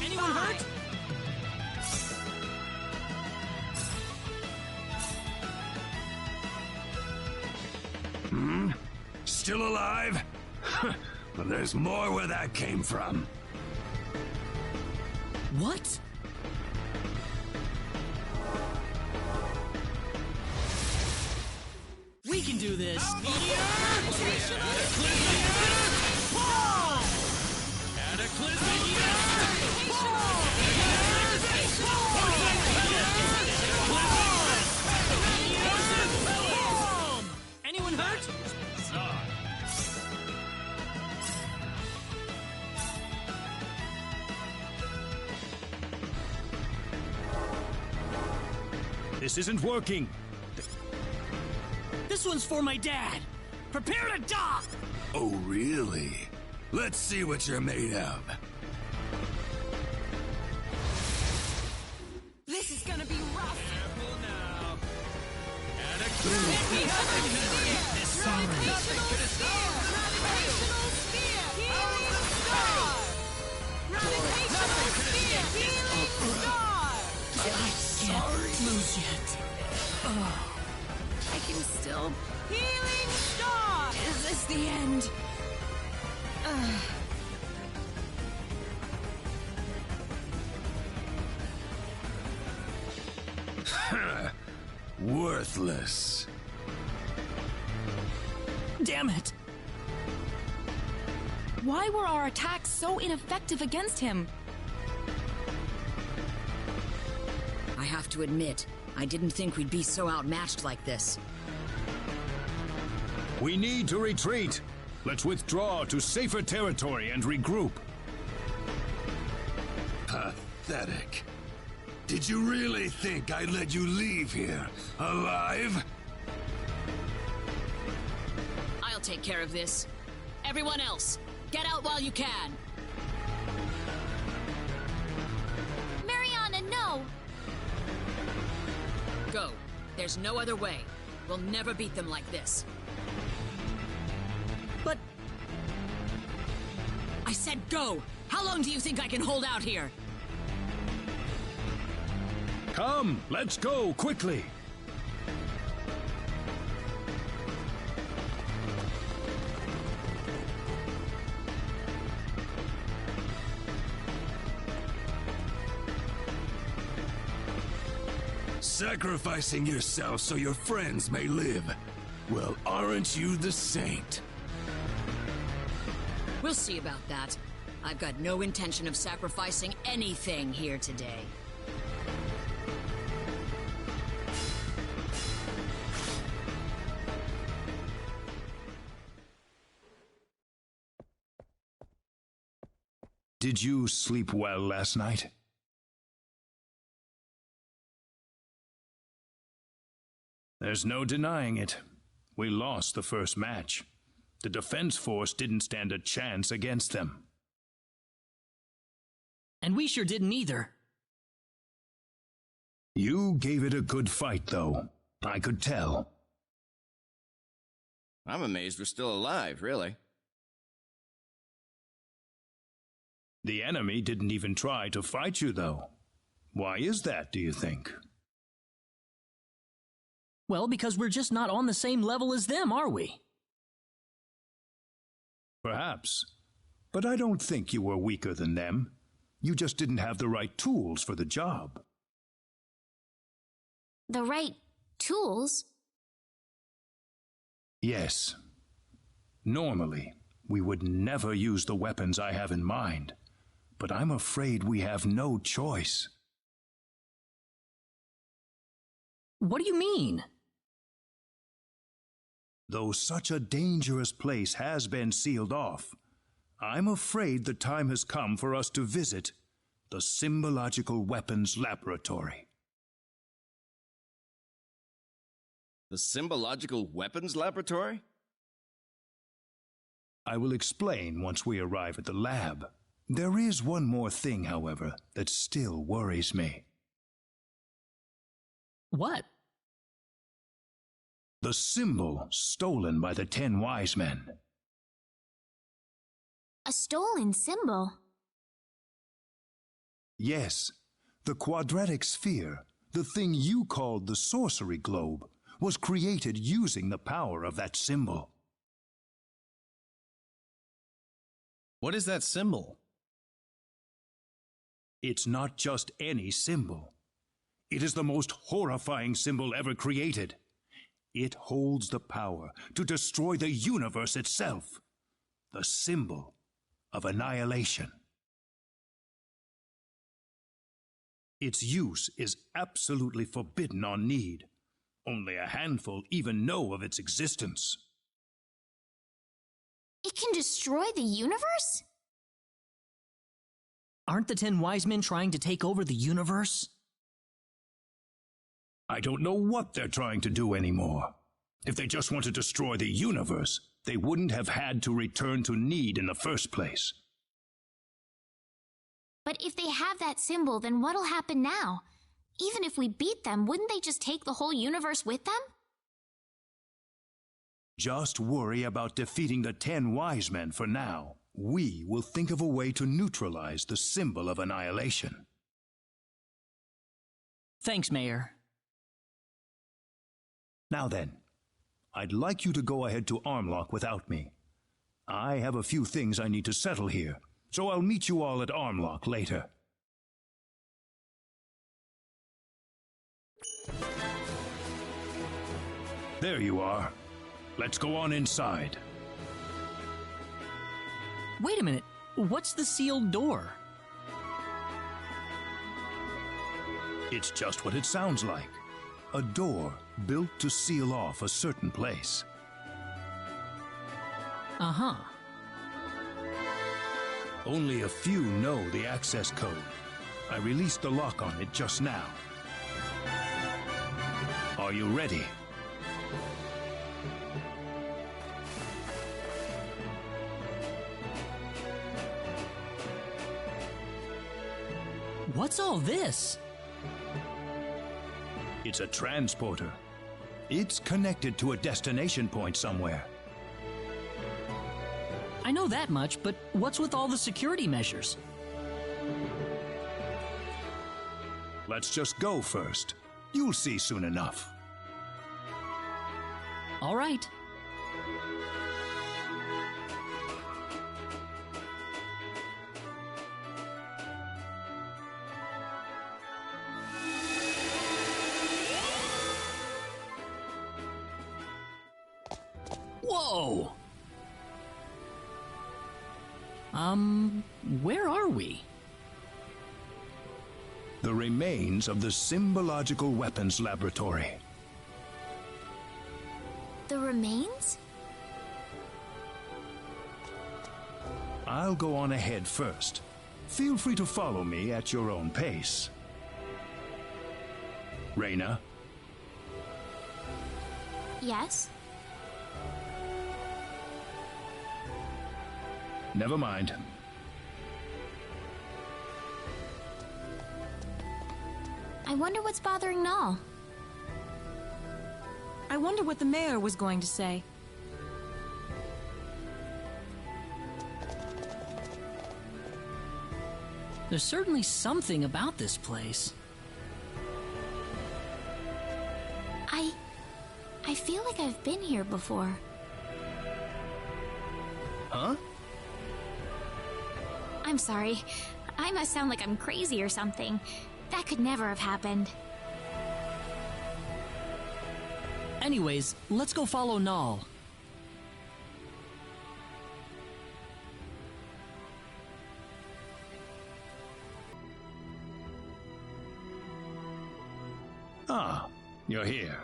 S1: Anyone hurt?
S5: Still alive? Well, there's more where that came from.
S1: What? We can do this! Anyone hurt?
S13: This isn't working.
S1: This one's for my dad! Prepare to dock!
S5: Oh, really? Let's see what you're made of.
S9: This is gonna be rough.
S23: Careful now.
S1: I can't lose yet.
S9: I can still. Healing star! Is this the end?
S5: Worthless.
S1: Damn it!
S3: Why were our attacks so ineffective against him?
S19: I have to admit, I didn't think we'd be so outmatched like this.
S13: We need to retreat. Let's withdraw to safer territory and regroup.
S5: Pathetic. Did you really think I'd let you leave here alive?
S19: I'll take care of this. Everyone else, get out while you can.
S2: Mariana, no!
S19: Go. There's no other way. We'll never beat them like this. said go! How long do you think I can hold out here?
S7: Come, let's go, quickly!
S5: Sacrificing yourself so your friends may live. Well, aren't you the saint?
S19: We'll see about that. I've got no intention of sacrificing anything here today.
S7: Did you sleep well last night? There's no denying it. We lost the first match. The defense force didn't stand a chance against them.
S1: And we sure didn't either.
S7: You gave it a good fight, though. I could tell.
S11: I'm amazed we're still alive, really.
S7: The enemy didn't even try to fight you, though. Why is that, do you think?
S1: Well, because we're just not on the same level as them, are we?
S7: Perhaps. But I don't think you were weaker than them. You just didn't have the right tools for the job.
S2: The right tools?
S7: Yes. Normally, we would never use the weapons I have in mind. But I'm afraid we have no choice.
S1: What do you mean?
S7: Though such a dangerous place has been sealed off, I'm afraid the time has come for us to visit the Symbological Weapons Laboratory.
S11: The Symbological Weapons Laboratory?
S7: I will explain once we arrive at the lab. There is one more thing, however, that still worries me.
S1: What?
S7: The symbol stolen by the 10 wise men.
S2: A stolen symbol?
S7: Yes, the quadratic sphere, the thing you called the sorcery globe, was created using the power of that symbol.
S23: What is that symbol?
S7: It's not just any symbol. It is the most horrifying symbol ever created. It holds the power to destroy the universe itself. The symbol of annihilation. Its use is absolutely forbidden on Need. Only a handful even know of its existence.
S2: It can destroy the universe?
S1: Aren't the 10 wise men trying to take over the universe?
S7: I don't know what they're trying to do anymore. If they just want to destroy the universe, they wouldn't have had to return to Need in the first place.
S2: But if they have that symbol, then what'll happen now? Even if we beat them, wouldn't they just take the whole universe with them?
S7: Just worry about defeating the 10 wise men for now. We will think of a way to neutralize the symbol of annihilation.
S1: Thanks, Mayor.
S7: Now then, I'd like you to go ahead to Armlock without me. I have a few things I need to settle here, so I'll meet you all at Armlock later. There you are. Let's go on inside.
S1: Wait a minute. What's the sealed door?
S7: It's just what it sounds like. A door built to seal off a certain place.
S1: Uh-huh.
S7: Only a few know the access code. I released the lock on it just now. Are you ready?
S1: What's all this?
S7: It's a transporter. It's connected to a destination point somewhere.
S1: I know that much, but what's with all the security measures?
S7: Let's just go first. You'll see soon enough.
S1: All right. Whoa! Where are we?
S7: The remains of the Symbological Weapons Laboratory.
S2: The remains?
S7: I'll go on ahead first. Feel free to follow me at your own pace. Rena?
S2: Yes?
S7: Never mind.
S2: I wonder what's bothering Null.
S3: I wonder what the mayor was going to say.
S1: There's certainly something about this place.
S2: I feel like I've been here before.
S7: Huh?
S2: I'm sorry. I must sound like I'm crazy or something. That could never have happened.
S1: Anyways, let's go follow Null.
S7: Ah, you're here.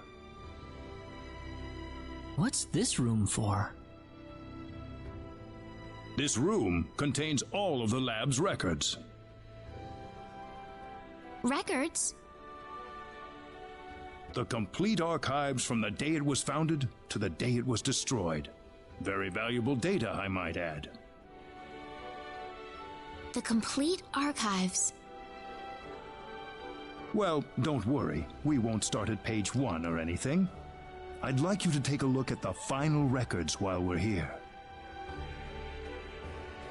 S1: What's this room for?
S7: This room contains all of the lab's records.
S2: Records?
S7: The complete archives from the day it was founded to the day it was destroyed. Very valuable data, I might add.
S2: The complete archives.
S7: Well, don't worry. We won't start at page 1 or anything. I'd like you to take a look at the final records while we're here.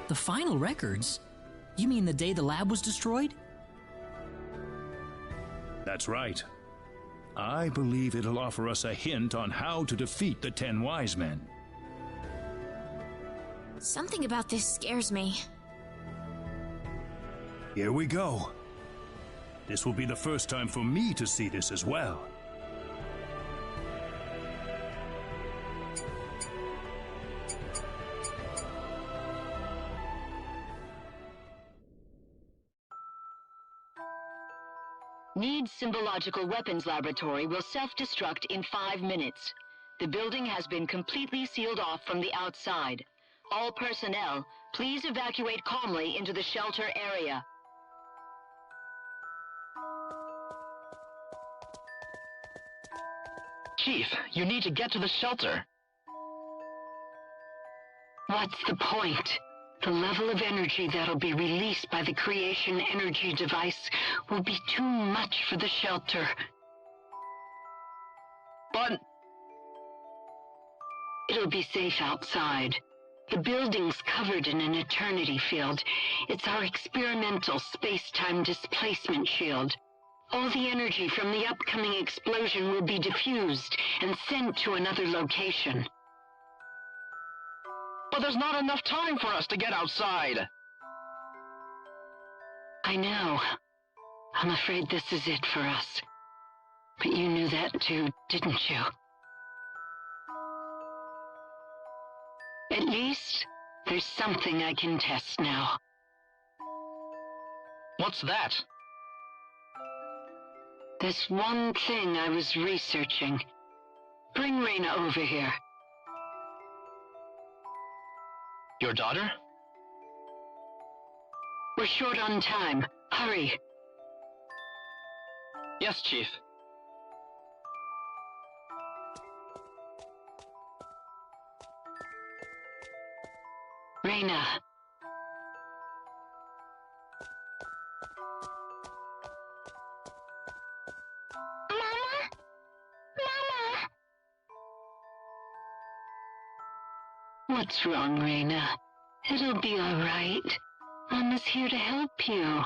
S1: The final records? You mean the day the lab was destroyed?
S7: That's right. I believe it'll offer us a hint on how to defeat the 10 Wise Men.
S2: Something about this scares me.
S7: Here we go. This will be the first time for me to see this as well.
S14: Need Symbological Weapons Laboratory will self-destruct in 5 minutes. The building has been completely sealed off from the outside. All personnel, please evacuate calmly into the shelter area.
S16: Chief, you need to get to the shelter.
S14: What's the point? The level of energy that'll be released by the creation energy device will be too much for the shelter.
S16: But...
S14: It'll be safe outside. The building's covered in an eternity field. It's our experimental space-time displacement shield. All the energy from the upcoming explosion will be diffused and sent to another location.
S16: But there's not enough time for us to get outside.
S14: I know. I'm afraid this is it for us. But you knew that too, didn't you? At least, there's something I can test now.
S16: What's that?
S14: There's one thing I was researching. Bring Rena over here.
S16: Your daughter?
S14: We're short on time. Hurry.
S16: Yes, Chief.
S14: Rena. What's wrong, Rena? It'll be all right. Mama's here to help you.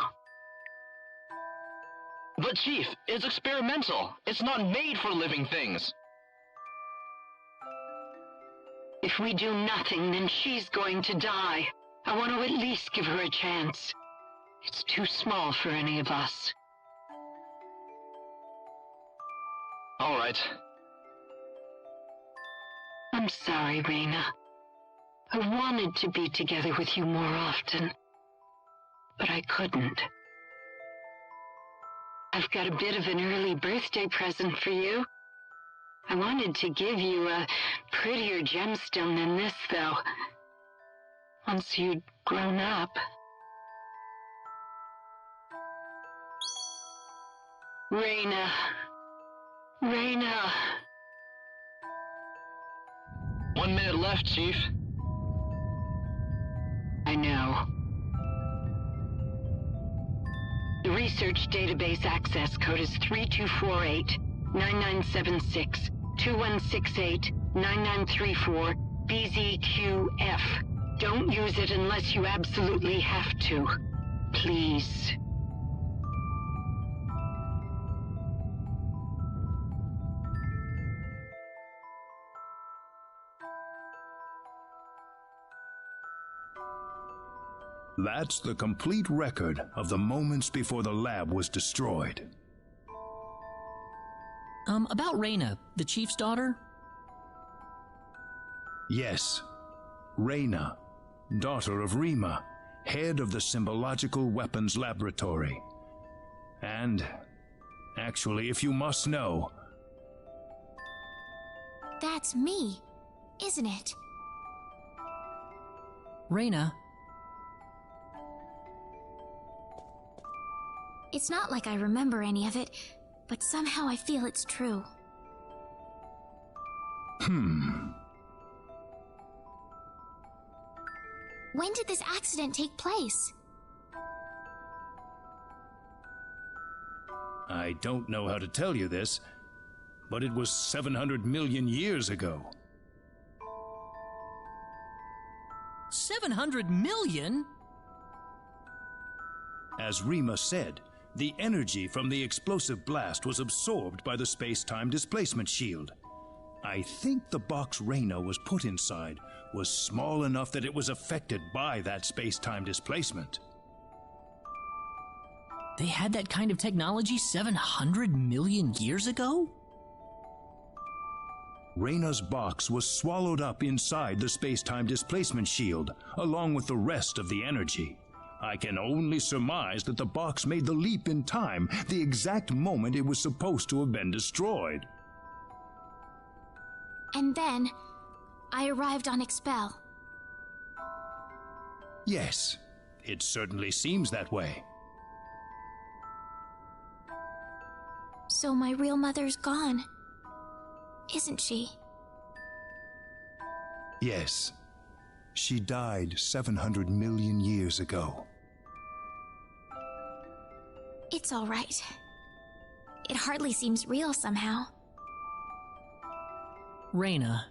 S16: But Chief, it's experimental. It's not made for living things.
S14: If we do nothing, then she's going to die. I want to at least give her a chance. It's too small for any of us.
S16: All right.
S14: I'm sorry, Rena. I wanted to be together with you more often, but I couldn't. I've got a bit of an early birthday present for you. I wanted to give you a prettier gemstone than this, though. Once you'd grown up. Rena. Rena.
S16: 1 minute left, Chief.
S14: I know. The research database access code is 3248-9976-2168-9934 BZQF. Don't use it unless you absolutely have to. Please.
S7: That's the complete record of the moments before the lab was destroyed.
S1: About Rena, the chief's daughter?
S7: Yes, Rena, daughter of Rima, head of the Symbological Weapons Laboratory. And, actually, if you must know...
S2: That's me, isn't it?
S1: Rena...
S2: It's not like I remember any of it, but somehow I feel it's true. When did this accident take place?
S7: I don't know how to tell you this, but it was 700 million years ago.
S1: 700 million?
S7: As Rima said, the energy from the explosive blast was absorbed by the space-time displacement shield. I think the box Rena was put inside was small enough that it was affected by that space-time displacement.
S1: They had that kind of technology 700 million years ago?
S7: Rena's box was swallowed up inside the space-time displacement shield, along with the rest of the energy. I can only surmise that the box made the leap in time the exact moment it was supposed to have been destroyed.
S2: And then, I arrived on Expel.
S7: Yes, it certainly seems that way.
S2: So my real mother's gone, isn't she?
S7: Yes, she died 700 million years ago.
S2: It's all right. It hardly seems real somehow.
S1: Rena.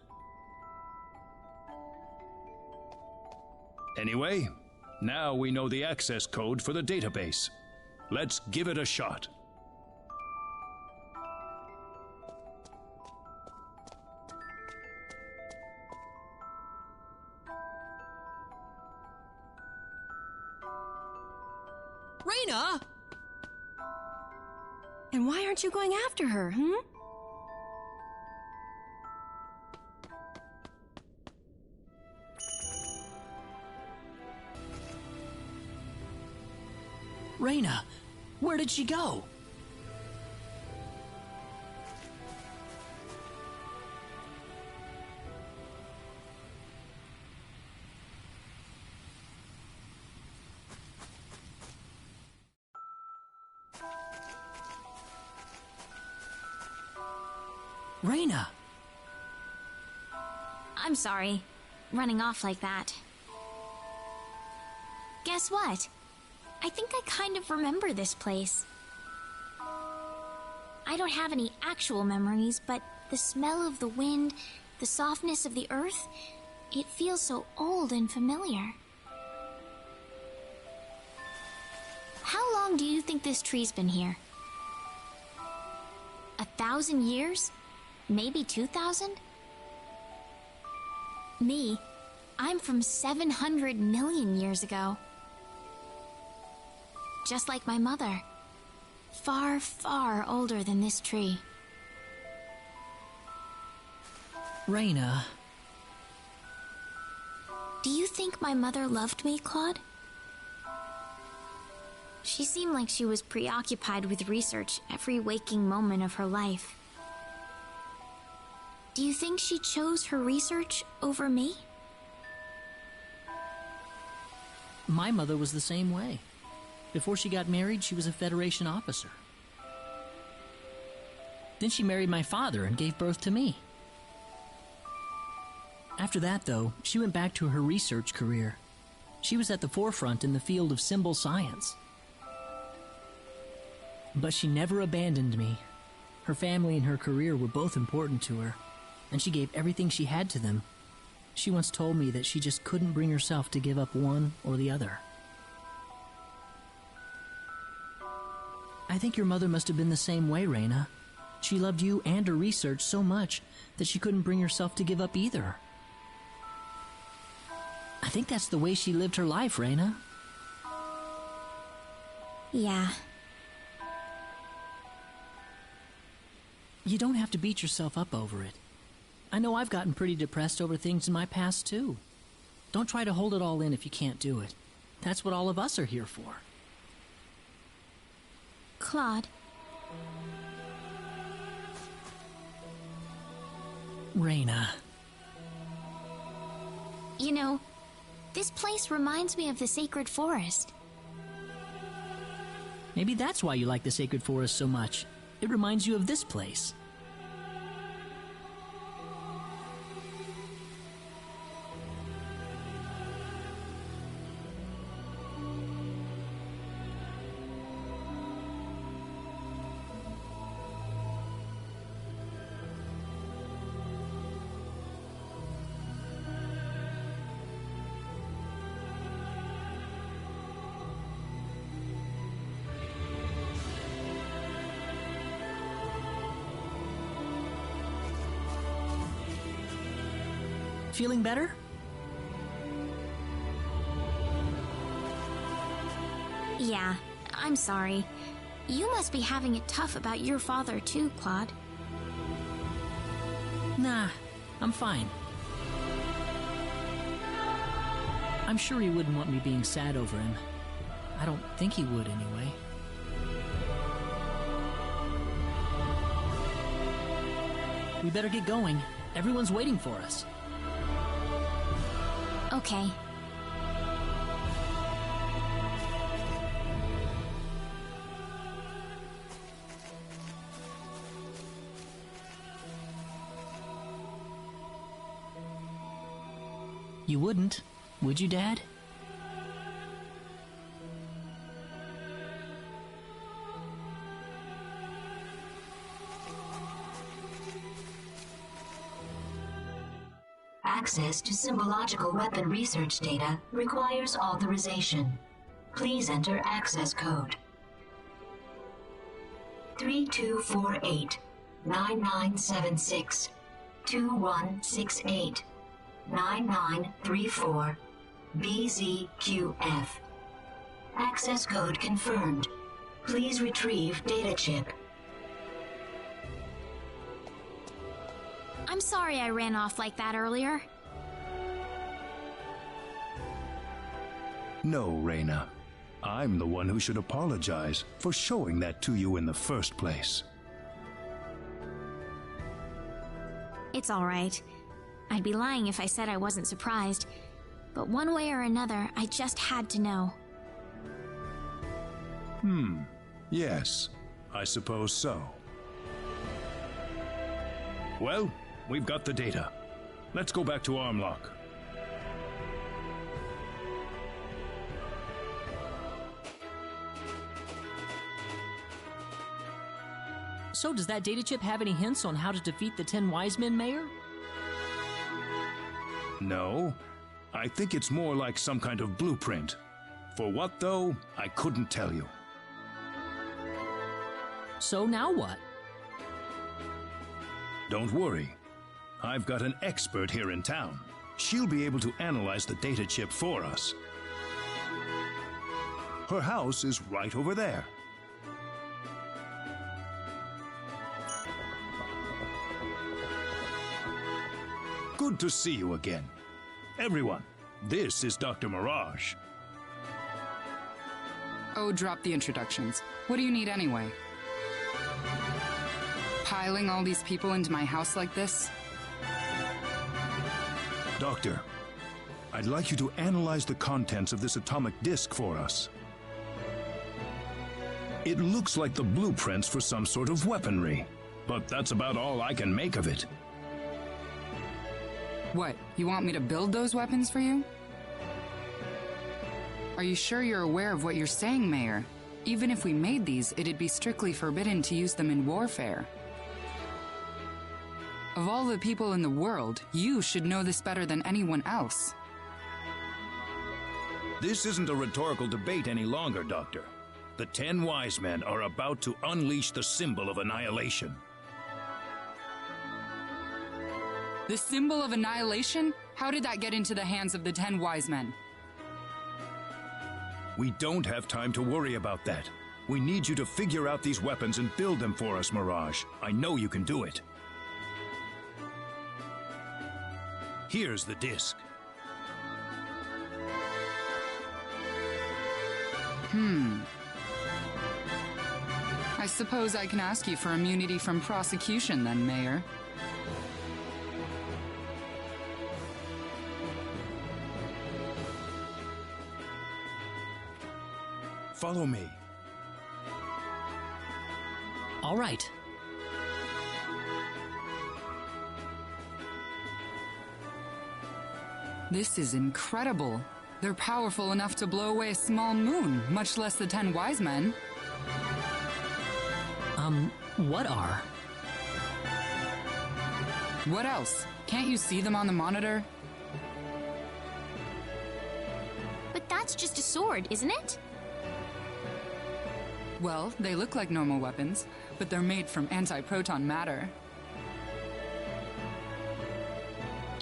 S7: Anyway, now we know the access code for the database. Let's give it a shot.
S1: Rena!
S8: And why aren't you going after her, hmm?
S1: Rena, where did she go? Rena!
S2: I'm sorry, running off like that. Guess what? I think I kind of remember this place. I don't have any actual memories, but the smell of the wind, the softness of the earth, it feels so old and familiar. How long do you think this tree's been here? 1,000 years? Maybe 2,000? Me, I'm from 700 million years ago. Just like my mother. Far, far older than this tree.
S1: Rena.
S2: Do you think my mother loved me, Claude? She seemed like she was preoccupied with research every waking moment of her life. Do you think she chose her research over me?
S1: My mother was the same way. Before she got married, she was a Federation officer. Then she married my father and gave birth to me. After that, though, she went back to her research career. She was at the forefront in the field of symbol science. But she never abandoned me. Her family and her career were both important to her, and she gave everything she had to them. She once told me that she just couldn't bring herself to give up one or the other. I think your mother must have been the same way, Rena. She loved you and her research so much that she couldn't bring herself to give up either. I think that's the way she lived her life, Rena.
S2: Yeah.
S1: You don't have to beat yourself up over it. I know I've gotten pretty depressed over things in my past, too. Don't try to hold it all in if you can't do it. That's what all of us are here for.
S2: Claude.
S1: Rena.
S2: You know, this place reminds me of the sacred forest.
S1: Maybe that's why you like the sacred forest so much. It reminds you of this place. Feeling better?
S2: Yeah, I'm sorry. You must be having it tough about your father too, Claude.
S1: Nah, I'm fine. I'm sure he wouldn't want me being sad over him. I don't think he would anyway. We better get going. Everyone's waiting for us.
S2: Okay.
S1: You wouldn't, would you, Dad?
S15: Access to symbological weapon research data requires authorization. Please enter access code 3248 9976 2168 9934 BZQF. Access code confirmed. Please retrieve data chip.
S2: I'm sorry I ran off like that earlier.
S7: No, Rena. I'm the one who should apologize for showing that to you in the first place.
S2: It's all right. I'd be lying if I said I wasn't surprised. But one way or another, I just had to know.
S7: Yes, I suppose so. Well, we've got the data. Let's go back to Armlock.
S1: So does that data chip have any hints on how to defeat the 10 Wise Men, Mayor?
S7: No, I think it's more like some kind of blueprint. For what, though, I couldn't tell you.
S1: So now what?
S7: Don't worry. I've got an expert here in town. She'll be able to analyze the data chip for us. Her house is right over there. Good to see you again. Everyone, this is Dr. Mirage.
S6: Oh, drop the introductions. What do you need anyway? Piling all these people into my house like this?
S7: Doctor, I'd like you to analyze the contents of this atomic disk for us. It looks like the blueprints for some sort of weaponry, but that's about all I can make of it.
S6: What, you want me to build those weapons for you? Are you sure you're aware of what you're saying, Mayor? Even if we made these, it'd be strictly forbidden to use them in warfare. Of all the people in the world, you should know this better than anyone else.
S7: This isn't a rhetorical debate any longer, Doctor. The 10 wise men are about to unleash the symbol of annihilation.
S6: The symbol of annihilation? How did that get into the hands of the 10 wise men?
S7: We don't have time to worry about that. We need you to figure out these weapons and build them for us, Mirage. I know you can do it. Here's the disc.
S6: I suppose I can ask you for immunity from prosecution then, Mayor.
S7: Follow me.
S1: All right.
S6: This is incredible. They're powerful enough to blow away a small moon, much less the 10 wise men.
S1: What are?
S6: What else? Can't you see them on the monitor?
S2: But that's just a sword, isn't it?
S6: Well, they look like normal weapons, but they're made from anti-proton matter.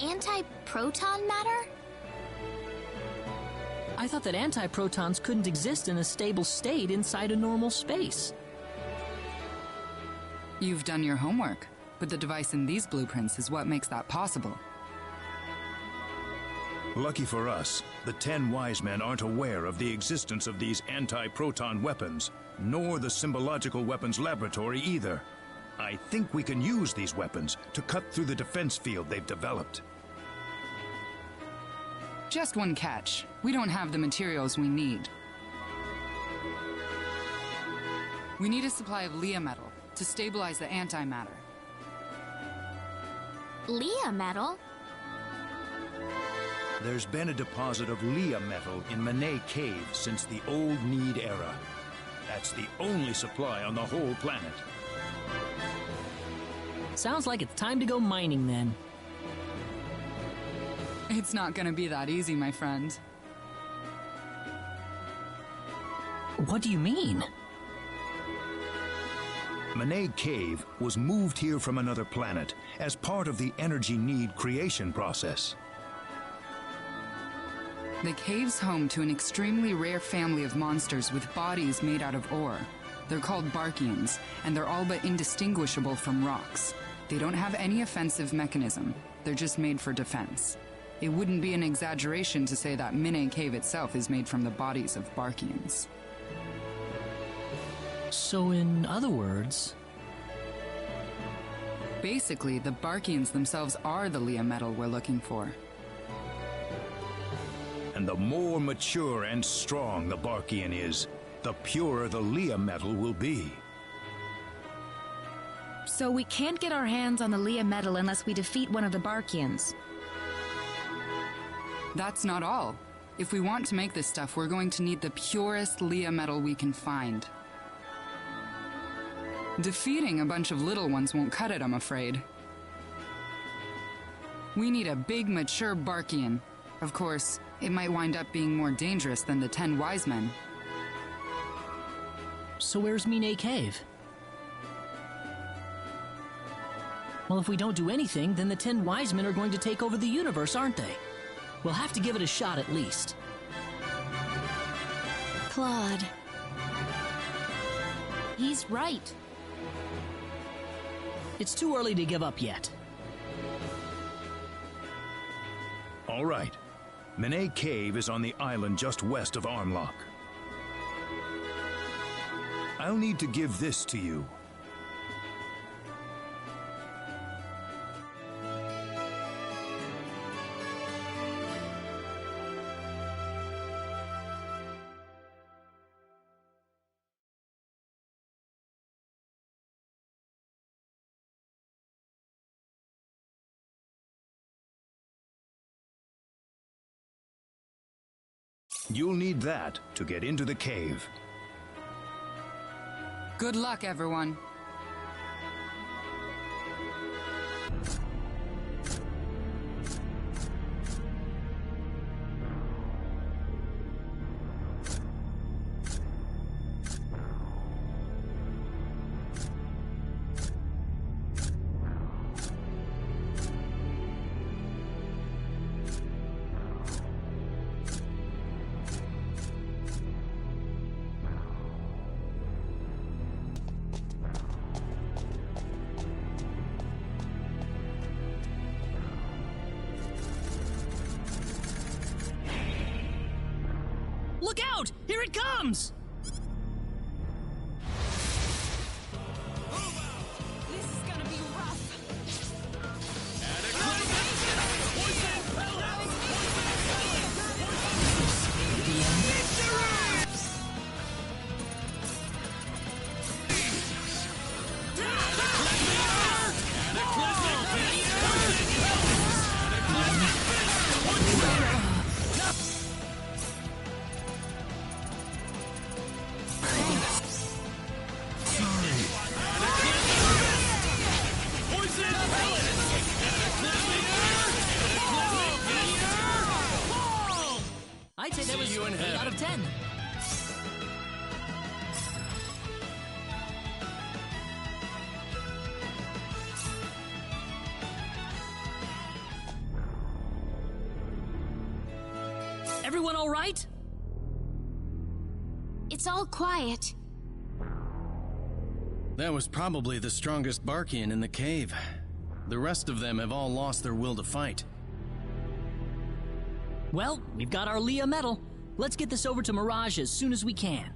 S2: Anti-proton matter?
S1: I thought that antiprotons couldn't exist in a stable state inside a normal space.
S6: You've done your homework, but the device in these blueprints is what makes that possible.
S7: Lucky for us, the 10 wise men aren't aware of the existence of these anti-proton weapons, nor the symbological weapons laboratory either. I think we can use these weapons to cut through the defense field they've developed.
S6: Just one catch. We don't have the materials we need. We need a supply of Leah metal to stabilize the antimatter.
S2: Leah metal?
S7: There's been a deposit of Leah metal in Manet Cave since the Old Need era. That's the only supply on the whole planet.
S1: Sounds like it's time to go mining then.
S6: It's not gonna be that easy, my friend.
S1: What do you mean?
S7: Manet Cave was moved here from another planet as part of the energy need creation process.
S6: The cave's home to an extremely rare family of monsters with bodies made out of ore. They're called Barkians, and they're all but indistinguishable from rocks. They don't have any offensive mechanism. They're just made for defense. It wouldn't be an exaggeration to say that Manet Cave itself is made from the bodies of Barkians.
S1: So in other words...
S6: Basically, the Barkians themselves are the Leah metal we're looking for.
S7: And the more mature and strong the Barkian is, the purer the Leah metal will be.
S3: So we can't get our hands on the Leah metal unless we defeat one of the Barkians.
S6: That's not all. If we want to make this stuff, we're going to need the purest Leah metal we can find. Defeating a bunch of little ones won't cut it, I'm afraid. We need a big, mature Barkian. Of course, it might wind up being more dangerous than the 10 wise men.
S1: So where's Manet Cave? Well, if we don't do anything, then the 10 wise men are going to take over the universe, aren't they? We'll have to give it a shot at least.
S2: Claude. He's right.
S1: It's too early to give up yet.
S7: All right. Menet Cave is on the island just west of Armlock. I'll need to give this to you. You'll need that to get into the cave.
S6: Good luck, everyone.
S1: Look out! Here it comes!
S20: This is gonna be rough.
S1: I'd say that was 8 out of 10. Everyone all right?
S2: It's all quiet.
S23: That was probably the strongest Barkian in the cave. The rest of them have all lost their will to fight.
S1: Well, we've got our Leah medal. Let's get this over to Mirage as soon as we can.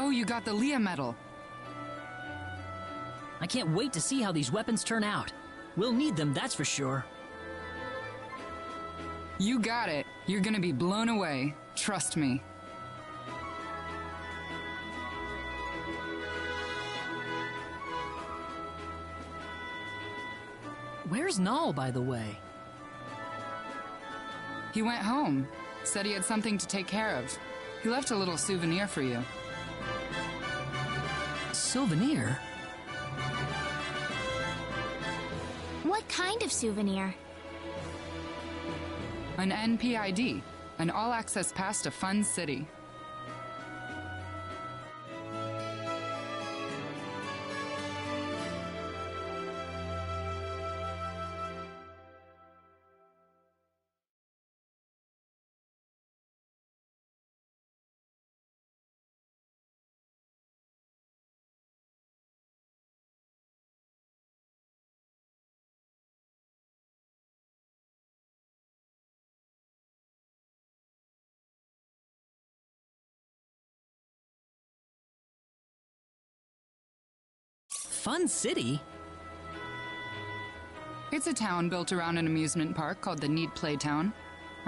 S6: Oh, you got the Leah medal.
S1: I can't wait to see how these weapons turn out. We'll need them, that's for sure.
S6: You got it. You're gonna be blown away. Trust me.
S1: Where's Null, by the way?
S6: He went home. Said he had something to take care of. He left a little souvenir for you.
S1: Souvenir?
S2: What kind of souvenir?
S6: An NPID, an all-access pass to Fun City.
S1: Fun City?
S6: It's a town built around an amusement park called the Need Playtown.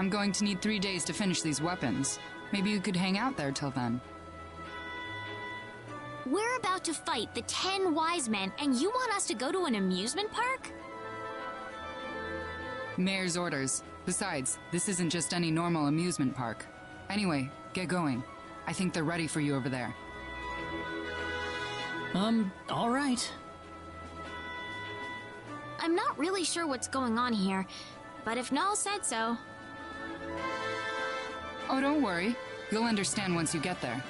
S6: I'm going to need 3 days to finish these weapons. Maybe you could hang out there till then.
S2: We're about to fight the 10 wise men, and you want us to go to an amusement park?
S6: Mayor's orders. Besides, this isn't just any normal amusement park. Anyway, get going. I think they're ready for you over there.
S1: All right.
S2: I'm not really sure what's going on here, but if Null said so...
S6: Oh, don't worry. You'll understand once you get there.